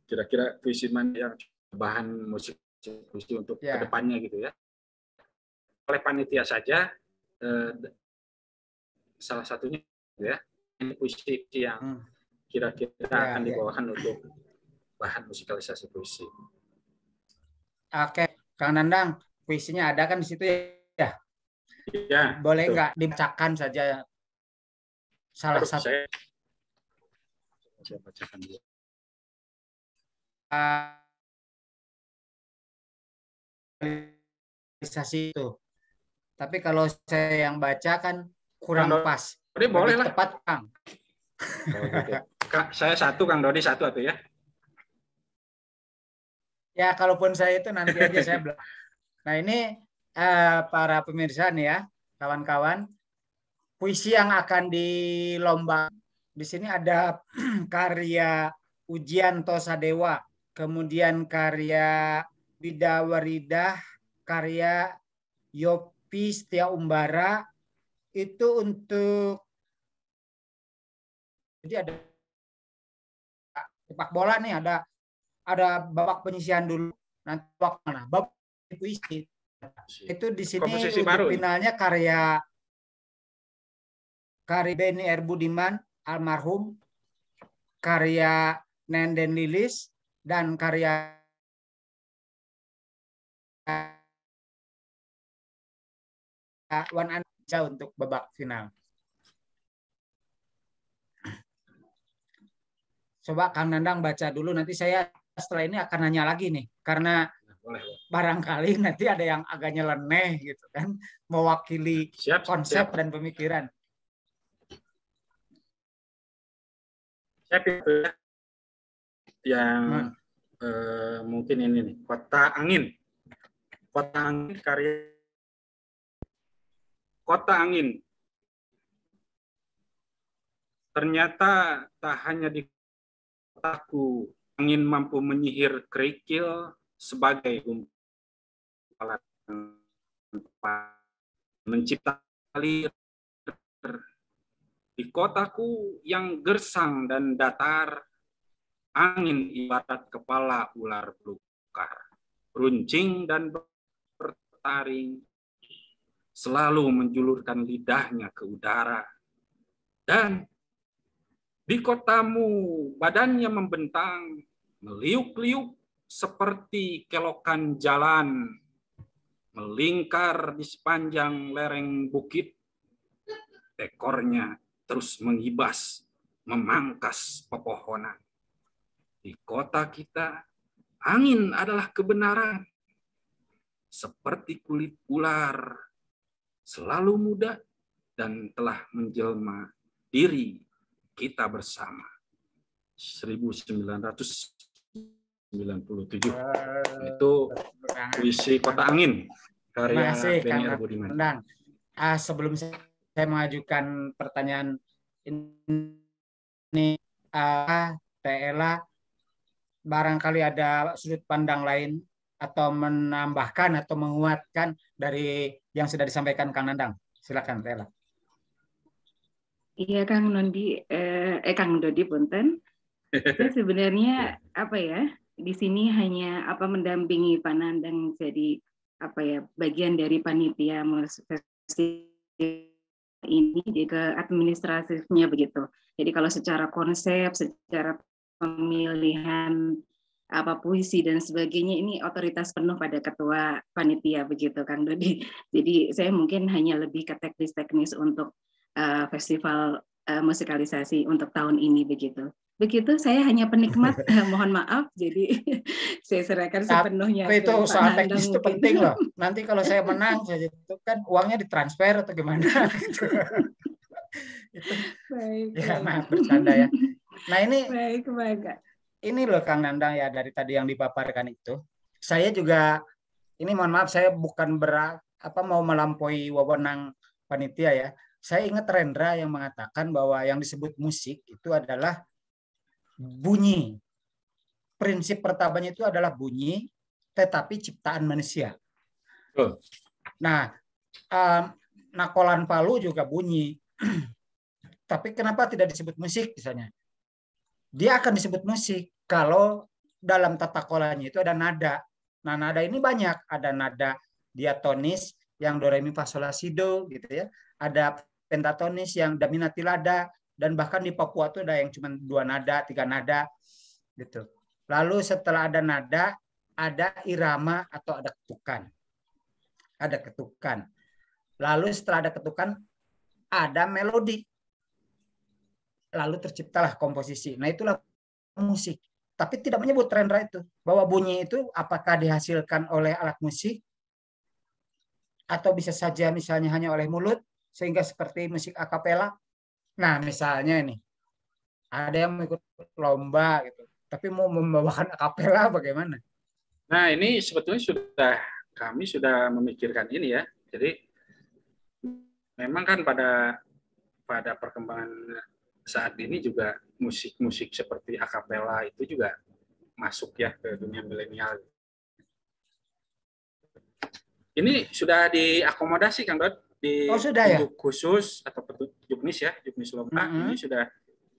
kira-kira puisi mana yang bahan musik puisi untuk kedepannya gitu ya. Oleh panitia saja salah satunya ya ini puisi yang kira-kira akan dibawakan untuk bahan musikalisasi puisi. Oke, Kang Nandang, puisinya ada kan di situ ya? Ya. Boleh nggak dibacakan saja salah satu? Saya bacakan dulu. Itu. Tapi kalau saya yang baca kan kurang pas. Boleh lah. Tepat, Kang. Saya satu, Kang Dodi satu atau ya? Ya, kalaupun saya itu nanti aja saya bilang. Nah, ini para pemirsa nih ya, kawan-kawan. Puisi yang akan dilomba. Di sini ada karya Ujianto Sadewa, kemudian karya Wida Waridah, karya Yopi Setia Umbara. Itu untuk jadi ada sepak bola nih, ada babak penyisihan dulu, nanti babak mana? Babak puisi. Itu di sini untuk finalnya karya Benny R. Budiman almarhum, karya Nenden Lilis, dan karya Wan Anja untuk babak final. Coba Kang Nandang baca dulu, nanti saya setelah ini akan nanya lagi nih, karena barangkali nanti ada yang agak nyeleneh gitu kan, mewakili konsep dan pemikiran. Yang mungkin ini nih, Kota Angin. Kota Angin karya Kota Angin. Ternyata tak hanya di kotaku angin mampu menyihir kerikil sebagai gumpalan mencipta alir. Di kotaku yang gersang dan datar, angin ibarat kepala ular belukar, runcing dan bertaring, selalu menjulurkan lidahnya ke udara. Dan di kotamu badannya membentang, meliuk-liuk seperti kelokan jalan, melingkar di sepanjang lereng bukit, ekornya terus mengibas, memangkas pepohonan. Di kota kita, angin adalah kebenaran. Seperti kulit ular, selalu muda dan telah menjelma diri kita bersama. 1997. Itu puisi Kota Angin, karya Benny R. Budiman. Sebelum saya mengajukan pertanyaan ini, Tela, barangkali ada sudut pandang lain atau menambahkan atau menguatkan dari yang sudah disampaikan Kang Nandang. Silakan, Tela. Iya, Kang Dodi punten. Saya sebenarnya di sini hanya mendampingi Pak Nandang jadi bagian dari panitia ini ke administratifnya begitu. Jadi kalau secara konsep, secara pemilihan apa puisi dan sebagainya ini otoritas penuh pada ketua panitia begitu Kang Dodi. Jadi saya mungkin hanya lebih ke teknis-teknis untuk festival musikalisasi untuk tahun ini begitu. Begitu, saya hanya penikmat, mohon maaf, jadi saya serahkan sepenuhnya. Tapi itu soal teknis itu penting loh. Nanti kalau saya menang, saya itu kan uangnya ditransfer atau gimana? Itu, baik, ya baik. maaf bercanda ya. Nah ini, baik. Ini loh Kang Nandang ya dari tadi yang dipaparkan itu. Saya juga, ini mohon maaf saya bukan mau melampaui wewenang panitia ya. Saya ingat Rendra yang mengatakan bahwa yang disebut musik itu adalah bunyi. Prinsip pertamanya itu adalah bunyi, tetapi ciptaan manusia. Nah, Nakolan Palu juga bunyi. Tapi kenapa tidak disebut musik misalnya? Dia akan disebut musik kalau dalam tata kolanya itu ada nada. Nah, nada ini banyak. Ada nada diatonis yang do re mi fa sol la si do gitu ya. Ada pentatonis yang da mi na ti la da, dan bahkan di Papua itu ada yang cuma 2 nada, 3 nada gitu. Lalu setelah ada nada, ada irama atau ada ketukan. Ada ketukan. Lalu setelah ada ketukan, ada melodi. Lalu terciptalah komposisi. Nah, itulah musik. Tapi tidak menyebut Rendra itu. Bahwa bunyi itu apakah dihasilkan oleh alat musik, atau bisa saja misalnya hanya oleh mulut, sehingga seperti musik akapela. Nah, misalnya ini, ada yang ikut lomba gitu, tapi mau membawakan akapela bagaimana? Nah, ini sebetulnya kami sudah memikirkan ini ya. Jadi memang kan pada perkembangan saat ini juga musik-musik seperti akapela itu juga masuk ya ke dunia milenial. Ini sudah diakomodasi Kang Dod di petunjuk khusus atau petunjuk juknis ya, juknis lomba. Ini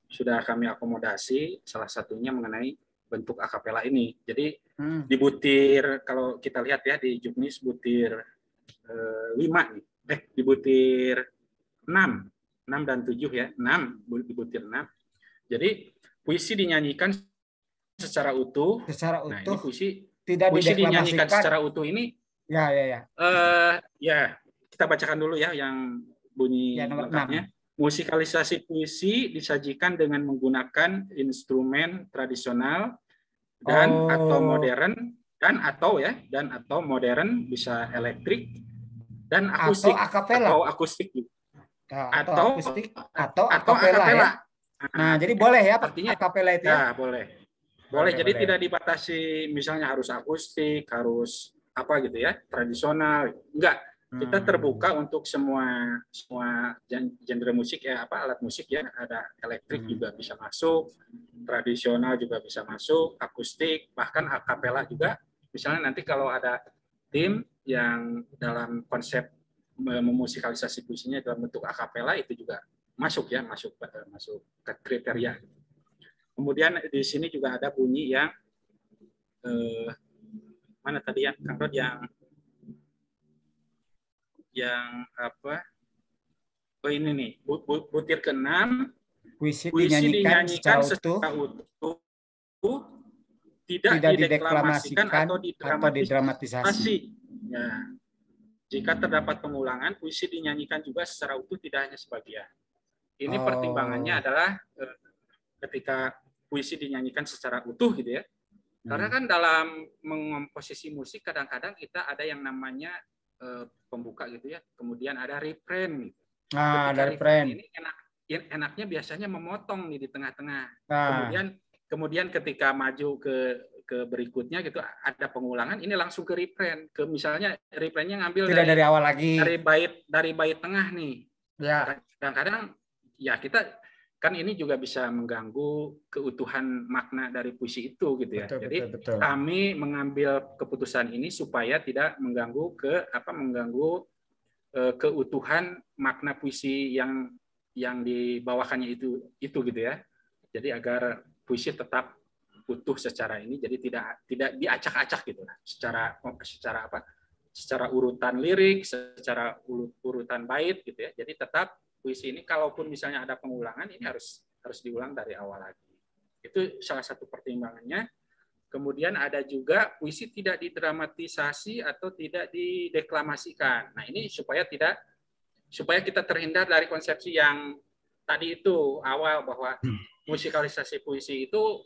sudah kami akomodasi, salah satunya mengenai bentuk akapela ini. Jadi di butir, kalau kita lihat ya di juknis butir 5 nih, di butir 6 dan 7 ya, 6 di butir 6. Jadi puisi dinyanyikan secara utuh. Nah, ini puisi dinyanyikan secara utuh ini. Ya, kita bacakan dulu ya yang bunyi lengkapnya. Musikalisasi puisi disajikan dengan menggunakan instrumen tradisional atau modern dan atau modern, bisa elektrik dan akustik atau akustik atau akapela ya. Nah, jadi boleh ya artinya akapela itu ya? Boleh. Jadi tidak dibatasi misalnya harus akustik, harus apa gitu ya, tradisional. Enggak. Kita terbuka untuk semua genre musik ya, alat musik ya, ada elektrik juga bisa masuk, tradisional juga bisa masuk, akustik, bahkan akapela juga. Misalnya nanti kalau ada tim yang dalam konsep memusikalisasi puisinya dalam bentuk akapela, itu juga masuk ke kriteria. Kemudian di sini juga ada bunyi yang mana tadi ya Kang Rod, yang apa? Oh ini nih, butir ke-6, puisi dinyanyikan secara utuh, tidak dideklamasikan atau didramatisasi. Ya. Jika terdapat pengulangan, puisi dinyanyikan juga secara utuh, tidak hanya sebagian. Ini pertimbangannya adalah ketika puisi dinyanyikan secara utuh gitu ya. Karena kan dalam mengkomposisi musik kadang-kadang kita ada yang namanya pembuka gitu ya, kemudian ada refrain. Ada refrain. Ini enaknya biasanya memotong nih di tengah-tengah. Kemudian ketika maju ke berikutnya gitu ada pengulangan, ini langsung ke refrain. Ke misalnya refrainnya ngambil dari awal lagi. Dari bait tengah nih. Ya. Kadang-kadang ya kita kan ini juga bisa mengganggu keutuhan makna dari puisi itu gitu ya. Betul. Kami mengambil keputusan ini supaya tidak mengganggu keutuhan makna puisi yang dibawakannya itu gitu ya. Jadi agar puisi tetap utuh secara ini, jadi tidak diacak-acak gitu lah. Secara urutan lirik, secara urutan bait gitu ya. Jadi tetap puisi ini kalaupun misalnya ada pengulangan, ini harus diulang dari awal lagi. Itu salah satu pertimbangannya. Kemudian ada juga puisi tidak didramatisasi atau tidak dideklamasikan. Nah, ini supaya kita terhindar dari konsepsi yang tadi itu awal, bahwa musikalisasi puisi itu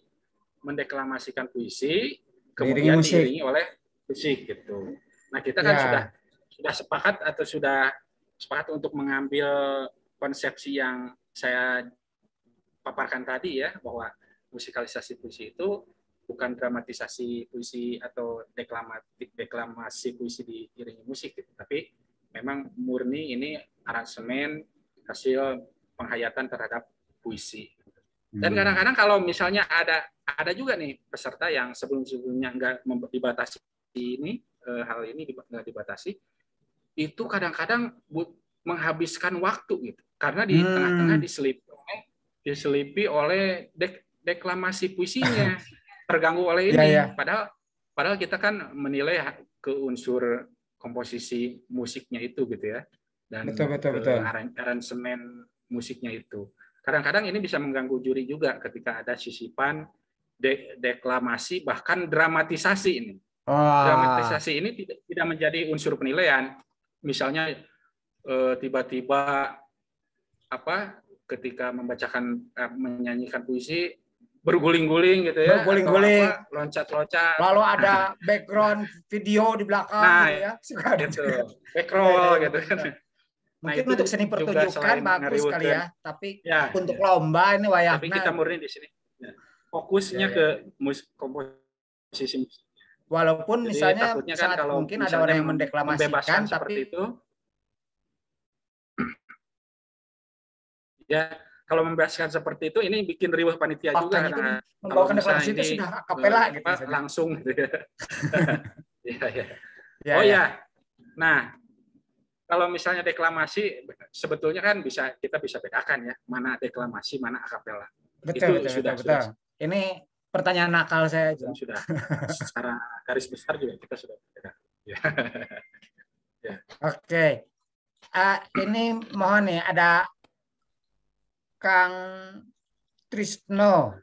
mendeklamasikan puisi kemudian diiringi oleh musik gitu. Nah, kita kan sudah sepakat atau sudah sepakat untuk mengambil konsepsi yang saya paparkan tadi ya, bahwa musikalisasi puisi itu bukan dramatisasi puisi atau deklamasi puisi diiringi musik gitu, tapi memang murni ini aransemen hasil penghayatan terhadap puisi. Dan kadang-kadang kalau misalnya ada juga nih peserta yang sebelum-sebelumnya nggak dibatasi ini, hal ini nggak dibatasi, itu kadang-kadang menghabiskan waktu gitu, karena di tengah-tengah diselipi oleh deklamasi puisinya, terganggu oleh ini. Padahal kita kan menilai ke unsur komposisi musiknya itu gitu ya, dan betul. aransemen musiknya itu. Kadang-kadang ini bisa mengganggu juri juga ketika ada sisipan deklamasi bahkan dramatisasi ini. Dramatisasi ini tidak menjadi unsur penilaian. Misalnya tiba-tiba ketika menyanyikan puisi berguling-guling gitu ya, berguling-guling, loncat-loncat. Lalu ada background video di belakang gitu ya. Gitu. Backroll gitu kan. Mungkin untuk seni pertunjukan bagus kali ya, tapi untuk lomba ini wayahna. Tapi kita murni di sini. Fokusnya ke komposisi musik. Walaupun misalnya sangat mungkin ada orang yang mendeklamasikan, tapi itu, ya kalau membebaskan seperti itu, ini bikin riuh panitia juga. Karena membawakan deklamasi itu sudah akapela gitu. Langsung gitu ya. Nah, kalau misalnya deklamasi, sebetulnya kan kita bisa bedakan ya, mana deklamasi, mana akapela. Betul. Ini pertanyaan nakal saya aja. Sudah secara garis besar juga kita sudah bedakan. Oke. Ini mohon nih, ada Kang Trisno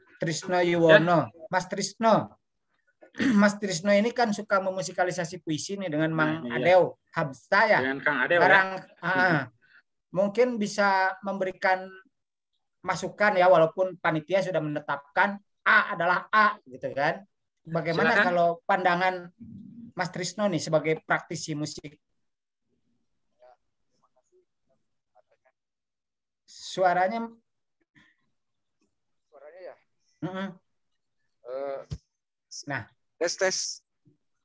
Yuwono. Mas Trisno ini kan suka memusikalisasi puisi nih dengan Mang Adeu Habsa ya. Dengan Kang Adeu mungkin bisa memberikan masukan ya, walaupun panitia sudah menetapkan A adalah A gitu kan. Bagaimana kalau pandangan Mas Trisno nih sebagai praktisi musik? Suaranya ya. Nah, tes.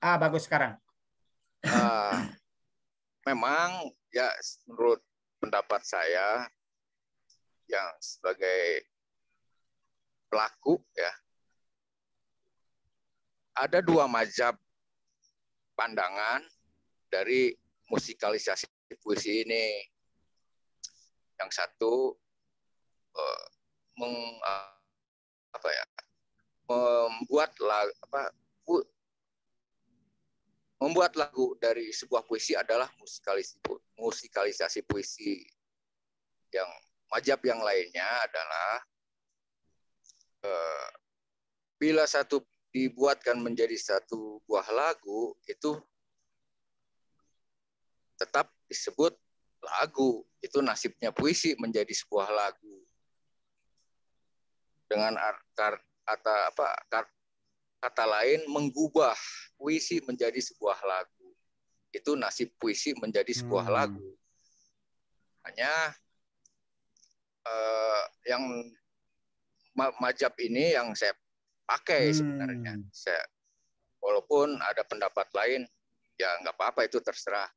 Bagus sekarang. Memang ya, menurut pendapat saya yang sebagai pelaku ya, ada dua mazhab pandangan dari musikalisasi puisi ini. Yang satu membuat lagu dari sebuah puisi adalah musikalisasi puisi. Yang mazhab yang lainnya adalah bila satu dibuatkan menjadi satu buah lagu, itu tetap disebut lagu. Itu nasibnya puisi menjadi sebuah lagu. Dengan kata lain, mengubah puisi menjadi sebuah lagu. Itu nasib puisi menjadi sebuah lagu. Hanya yang mazhab ini yang saya pakai sebenarnya. Walaupun ada pendapat lain, ya nggak apa-apa, itu terserah.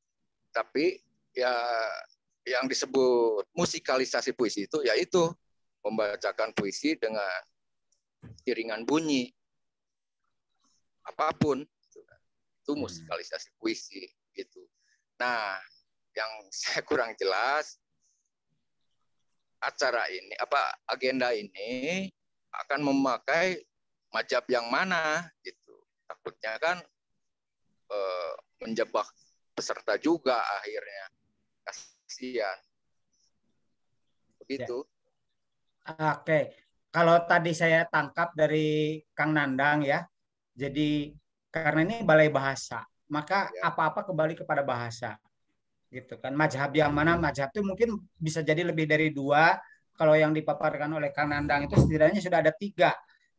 Tapi ya yang disebut musikalisasi puisi itu yaitu membacakan puisi dengan iringan bunyi apapun, itu musikalisasi puisi gitu. Nah, yang saya kurang jelas, acara ini agenda ini akan memakai mazhab yang mana gitu. Takutnya kan menjebak peserta juga akhirnya. Kasihan. Begitu. Oke. Kalau tadi saya tangkap dari Kang Nandang ya, Jadi karena ini balai bahasa, maka apa-apa kembali kepada bahasa. Gitu kan. Mazhab yang mana? Mazhab itu mungkin bisa jadi lebih dari 2. Kalau yang dipaparkan oleh Kang Nandang itu setidaknya sudah ada 3.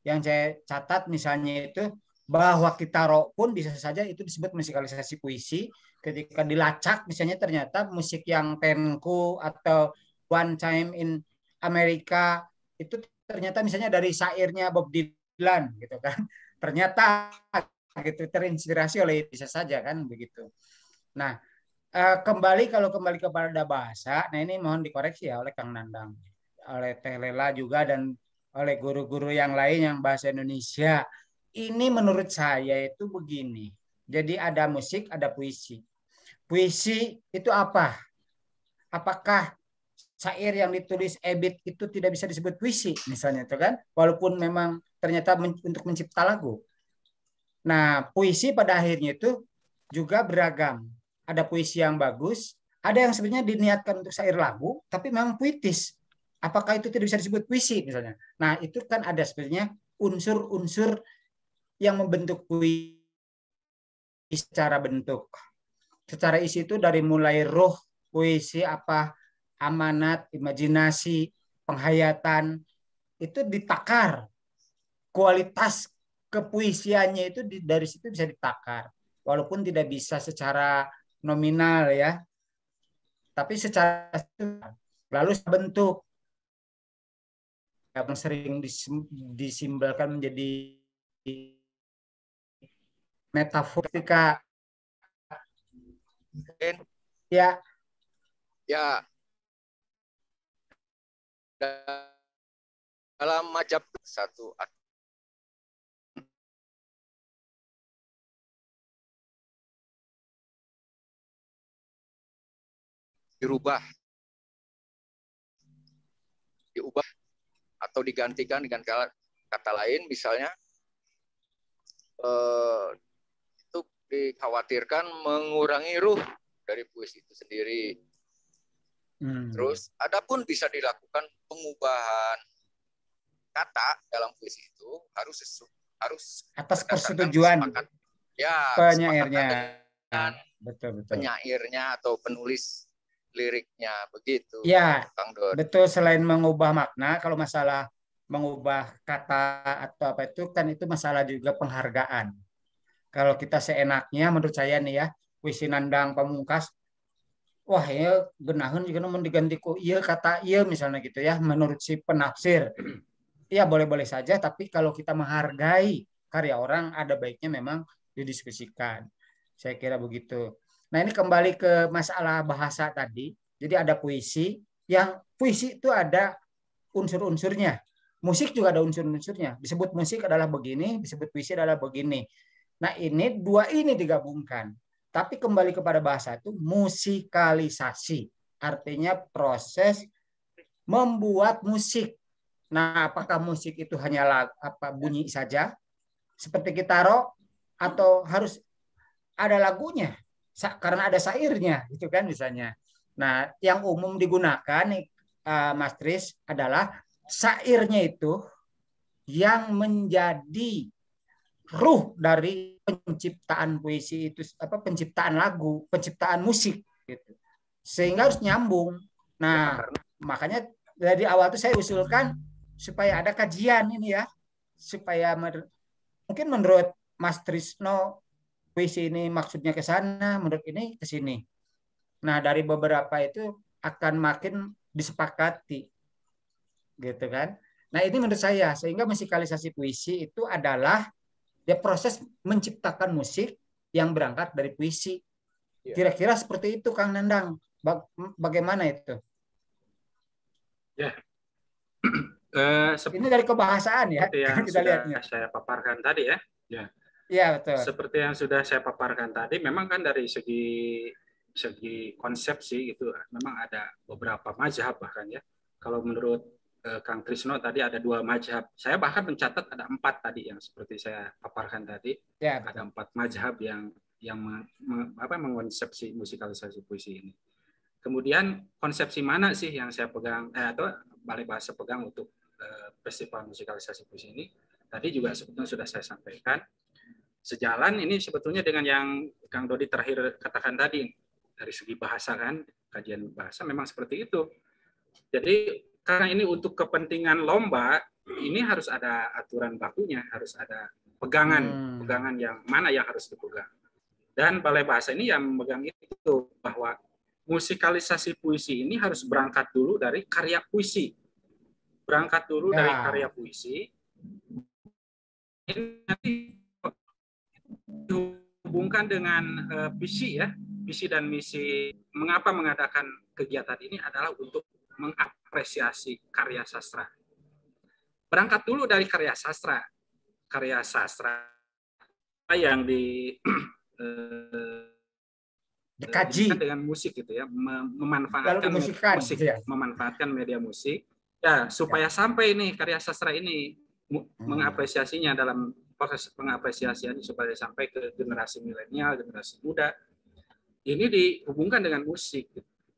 Yang saya catat misalnya itu bahwa kitaro pun bisa saja itu disebut musikalisasi puisi. Ketika dilacak misalnya ternyata musik yang Tenku atau One Time in America itu ternyata misalnya dari syairnya Bob Dylan gitu kan. Ternyata gitu terinspirasi oleh bisa saja kan begitu. Nah, kalau kembali kepada bahasa, nah ini mohon dikoreksi ya oleh Kang Nandang, oleh Teh Lela juga dan oleh guru-guru yang lain yang bahasa Indonesia. Ini menurut saya itu begini. Jadi ada musik, ada puisi. Puisi itu apa? Apakah syair yang ditulis Ebit itu tidak bisa disebut puisi misalnya itu kan? Walaupun memang ternyata untuk mencipta lagu. Nah, puisi pada akhirnya itu juga beragam. Ada puisi yang bagus, ada yang sebenarnya diniatkan untuk syair lagu, tapi memang puitis. Apakah itu tidak bisa disebut puisi misalnya? Nah, itu kan ada sebenarnya unsur-unsur yang membentuk puisi secara bentuk. Secara isi itu dari mulai roh puisi apa, amanat, imajinasi, penghayatan, itu ditakar. Kualitas kepuisiannya itu dari situ bisa ditakar. Walaupun tidak bisa secara nominal ya, tapi secara lalu bentuk yang sering disimbolkan menjadi metaforika ya dalam mazhab satu diubah atau digantikan dengan kata lain, misalnya itu dikhawatirkan mengurangi ruh dari puisi itu sendiri. Terus adapun bisa dilakukan pengubahan kata dalam puisi itu harus atas persetujuan penyairnya, betul. Penyairnya atau penulis liriknya begitu. Ya, betul. Selain mengubah makna, kalau masalah mengubah kata atau apa itu kan itu masalah juga penghargaan. Kalau kita seenaknya, menurut saya nih ya, puisi Nandang Pamungkas, wah ya genahan juga namun diganti ku iya kata iya misalnya gitu ya, menurut si penafsir. Ya boleh-boleh saja, tapi kalau kita menghargai karya orang, ada baiknya memang didiskusikan. Saya kira begitu. Nah ini kembali ke masalah bahasa tadi. Jadi ada puisi, yang puisi itu ada unsur-unsurnya. Musik juga ada unsur-unsurnya. Disebut musik adalah begini, disebut puisi adalah begini. Nah ini dua ini digabungkan. Tapi kembali kepada bahasa itu musikalisasi. Artinya proses membuat musik. Nah, apakah musik itu hanya bunyi saja seperti kitaro atau harus ada lagunya karena ada syairnya gitu kan misalnya. Nah, yang umum digunakan Mas Tris adalah syairnya itu yang menjadi ruh dari penciptaan puisi itu penciptaan lagu, penciptaan musik gitu. Sehingga harus nyambung. Nah, makanya dari awal itu saya usulkan supaya ada kajian ini ya, supaya mungkin menurut Mas Trisno puisi ini maksudnya ke sana, menurut ini ke sini. Nah dari beberapa itu akan makin disepakati, gitu kan? Nah ini menurut saya, sehingga musikalisasi puisi itu adalah ya proses menciptakan musik yang berangkat dari puisi. Kira-kira seperti itu, Kang Nandang. Bagaimana itu? Ya. Ini dari kebahasaan ya, yang kita sudah lihatnya. Saya paparkan tadi ya. Ya betul. Seperti yang sudah saya paparkan tadi, memang kan dari segi konsepsi itu memang ada beberapa mazhab bahkan ya. Kalau menurut Kang Trisno tadi ada 2 mazhab. Saya bahkan mencatat ada 4 tadi yang seperti saya paparkan tadi. Ya, ada 4 mazhab yang mengkonsepsi musikalisasi puisi ini. Kemudian konsepsi mana sih yang saya pegang atau Balai Bahasa pegang untuk festival musikalisasi puisi ini? Tadi juga sebetulnya sudah saya sampaikan sejalan ini sebetulnya dengan yang Kang Dodi terakhir katakan tadi, dari segi bahasa kan, kajian bahasa memang seperti itu. Jadi karena ini untuk kepentingan lomba, ini harus ada aturan bakunya, harus ada pegangan yang mana yang harus dipegang. Dan Balai Bahasa ini yang memegang itu, bahwa musikalisasi puisi ini harus berangkat dulu dari karya puisi. Berangkat dulu dari karya puisi. Ini nanti dihubungkan dengan visi ya, visi dan misi. Mengapa mengadakan kegiatan ini adalah untuk mengapresiasi karya sastra. Berangkat dulu dari karya sastra yang dikaji dengan musik gitu ya, memanfaatkan memanfaatkan media musik ya supaya sampai ini karya sastra ini mengapresiasinya dalam proses pengapresiasian supaya sampai ke generasi milenial, generasi muda. Ini dihubungkan dengan musik.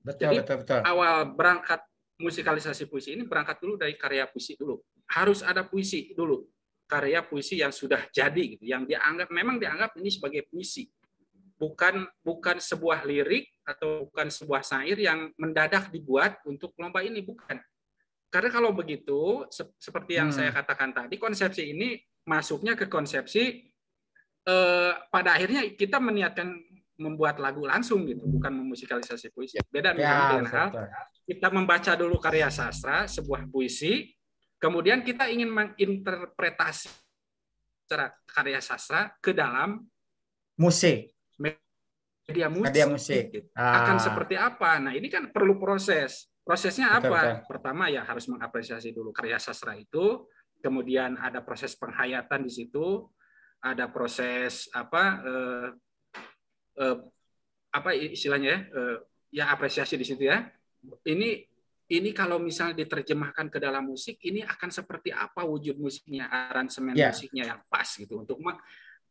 Jadi awal berangkat musikalisasi puisi ini berangkat dulu dari karya puisi dulu. Harus ada puisi dulu. Karya puisi yang sudah jadi gitu, yang memang dianggap ini sebagai puisi. Bukan sebuah lirik atau bukan sebuah syair yang mendadak dibuat untuk lomba ini, bukan. Karena kalau begitu, seperti yang saya katakan tadi, konsepsi ini masuknya ke konsepsi pada akhirnya kita meniatkan membuat lagu langsung gitu, bukan memusikalisasi puisi. Beda dengan hal kita membaca dulu karya sastra, sebuah puisi, kemudian kita ingin menginterpretasi secara karya sastra ke dalam musik. Media musik. Gitu. Akan seperti apa? Nah, ini kan perlu proses. Prosesnya apa? Pertama ya harus mengapresiasi dulu karya sastra itu, kemudian ada proses penghayatan di situ, ada proses apa istilahnya ya apresiasi di situ ya. Ini kalau misalnya diterjemahkan ke dalam musik, ini akan seperti apa wujud musiknya, aransemen musiknya yang pas gitu.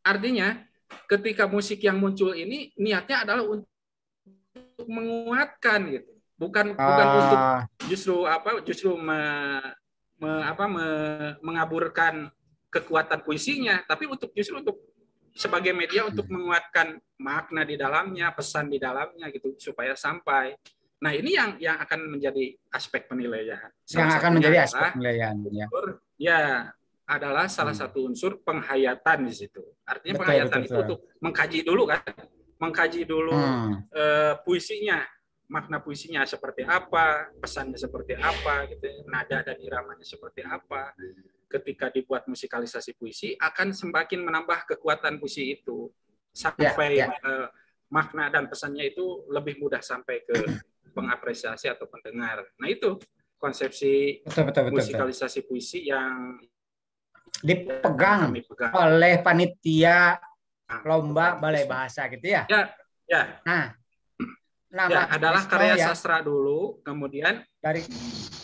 Artinya ketika musik yang muncul ini niatnya adalah untuk menguatkan gitu, bukan untuk justru mengaburkan kekuatan puisinya, tapi justru untuk sebagai media untuk menguatkan makna di dalamnya, pesan di dalamnya gitu supaya sampai. Nah, ini yang akan menjadi aspek penilaian. Yang akan menjadi aspek penilaian ya adalah salah satu unsur penghayatan di situ. Artinya penghayatan itu untuk mengkaji dulu kan, puisinya, makna puisinya seperti apa, pesannya seperti apa, gitu, nada dan iramanya seperti apa. Ketika dibuat musikalisasi puisi akan semakin menambah kekuatan puisi itu sampai makna dan pesannya itu lebih mudah sampai ke pengapresiasi atau pendengar. Nah itu konsepsi musikalisasi puisi yang dipegang oleh panitia lomba Balai Bahasa gitu ya. Nah, adalah karya sastra dulu, kemudian dari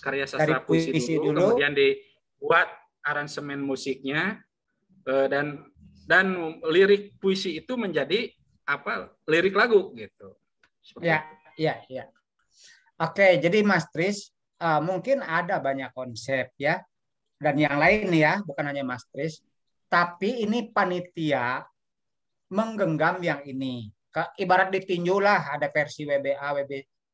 karya sastra puisi dulu, kemudian dibuat aransemen musiknya dan lirik puisi itu menjadi lirik lagu gitu. Ya. Oke, jadi Mas Tris, mungkin ada banyak konsep ya, dan yang lain ya, bukan hanya Mas Tris, tapi ini panitia menggenggam yang ini. Ibarat ditinju lah, ada versi WBA,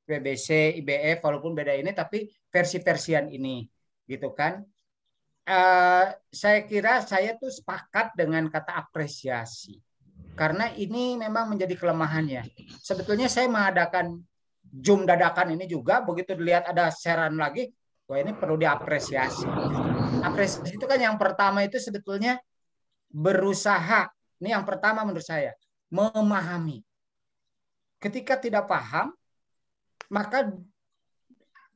WBC, IBF, walaupun beda ini, tapi versi-versian ini, gitu kan? Saya kira saya tuh sepakat dengan kata apresiasi, karena ini memang menjadi kelemahannya. Sebetulnya saya mengadakan Zoom dadakan ini juga, begitu dilihat ada sharean lagi, wah ini perlu diapresiasi. Apresiasi itu kan yang pertama itu sebetulnya berusaha, ini yang pertama menurut saya, memahami. Ketika tidak paham, maka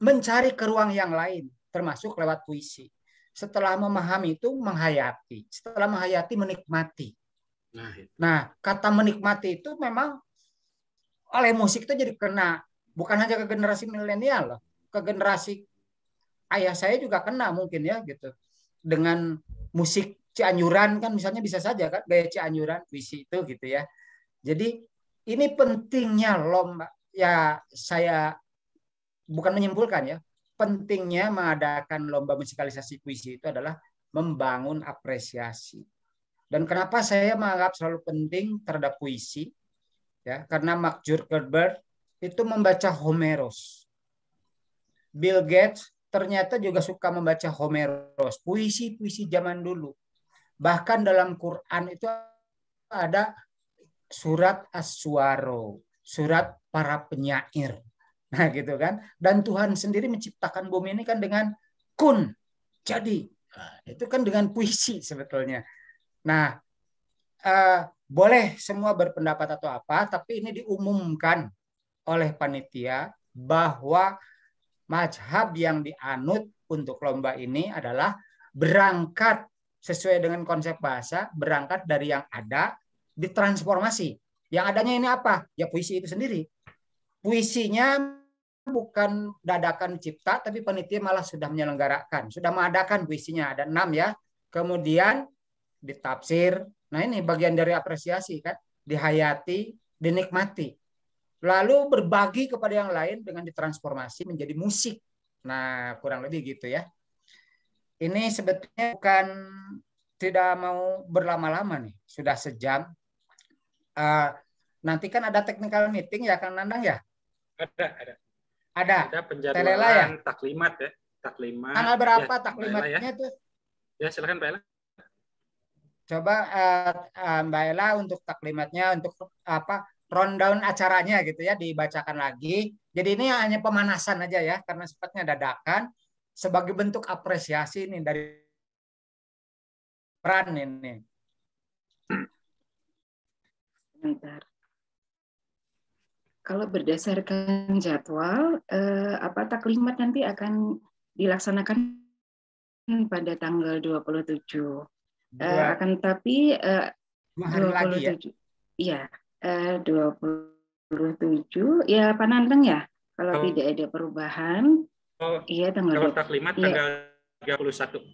mencari ke ruang yang lain, termasuk lewat puisi. Setelah memahami itu menghayati, setelah menghayati menikmati. Nah, kata menikmati itu memang oleh musik itu jadi kena, bukan hanya ke generasi milenial, ke generasi ayah saya juga kena mungkin ya gitu. Dengan musik Cianjuran kan misalnya bisa saja kan gaya Cianjuran puisi itu gitu ya. Jadi ini pentingnya lomba ya, saya bukan menyimpulkan ya, pentingnya mengadakan lomba musikalisasi puisi itu adalah membangun apresiasi. Dan kenapa saya menganggap selalu penting terhadap puisi? Ya, karena Mark Zuckerberg itu membaca Homeros. Bill Gates ternyata juga suka membaca Homeros, puisi-puisi zaman dulu. Bahkan dalam Quran itu ada surat As-Suaro, surat para penyair. Nah, gitu kan. Dan Tuhan sendiri menciptakan bumi ini kan dengan kun, jadi. Nah, itu kan dengan puisi sebetulnya. Nah, boleh semua berpendapat atau apa, tapi ini diumumkan oleh panitia bahwa mazhab yang dianut untuk lomba ini adalah berangkat sesuai dengan konsep bahasa, berangkat dari yang ada, ditransformasi. Yang adanya ini apa? Ya puisi itu sendiri. Puisinya bukan dadakan cipta, tapi panitia malah sudah menyelenggarakan, sudah mengadakan puisinya, ada 6 ya. Kemudian ditafsir. Nah ini bagian dari apresiasi kan, dihayati, dinikmati. Lalu berbagi kepada yang lain dengan ditransformasi menjadi musik. Nah kurang lebih gitu ya. Ini sebetulnya bukan tidak mau berlama-lama nih, sudah sejam. Nanti kan ada technical meeting ya Kang Nandang ya? Ada. Ada penjadwalan ya? Taklimat ya. Taklimat. Tanggal berapa ya, taklimatnya ya. tuh? Ya silakan Mbak Ella. Coba Mbak Ella untuk taklimatnya, untuk apa rundown acaranya gitu ya, dibacakan lagi. Jadi ini hanya pemanasan aja ya, karena sifatnya dadakan sebagai bentuk apresiasi nih dari peran ini. Bentar. Kalau berdasarkan jadwal, taklimat nanti akan dilaksanakan pada tanggal 27. Akan tapi 27, ya? Iya, 27 ya Pak Nandang ya. Kalau tidak ada perubahan, iya tanggal. Kalau taklimat tanggal 31.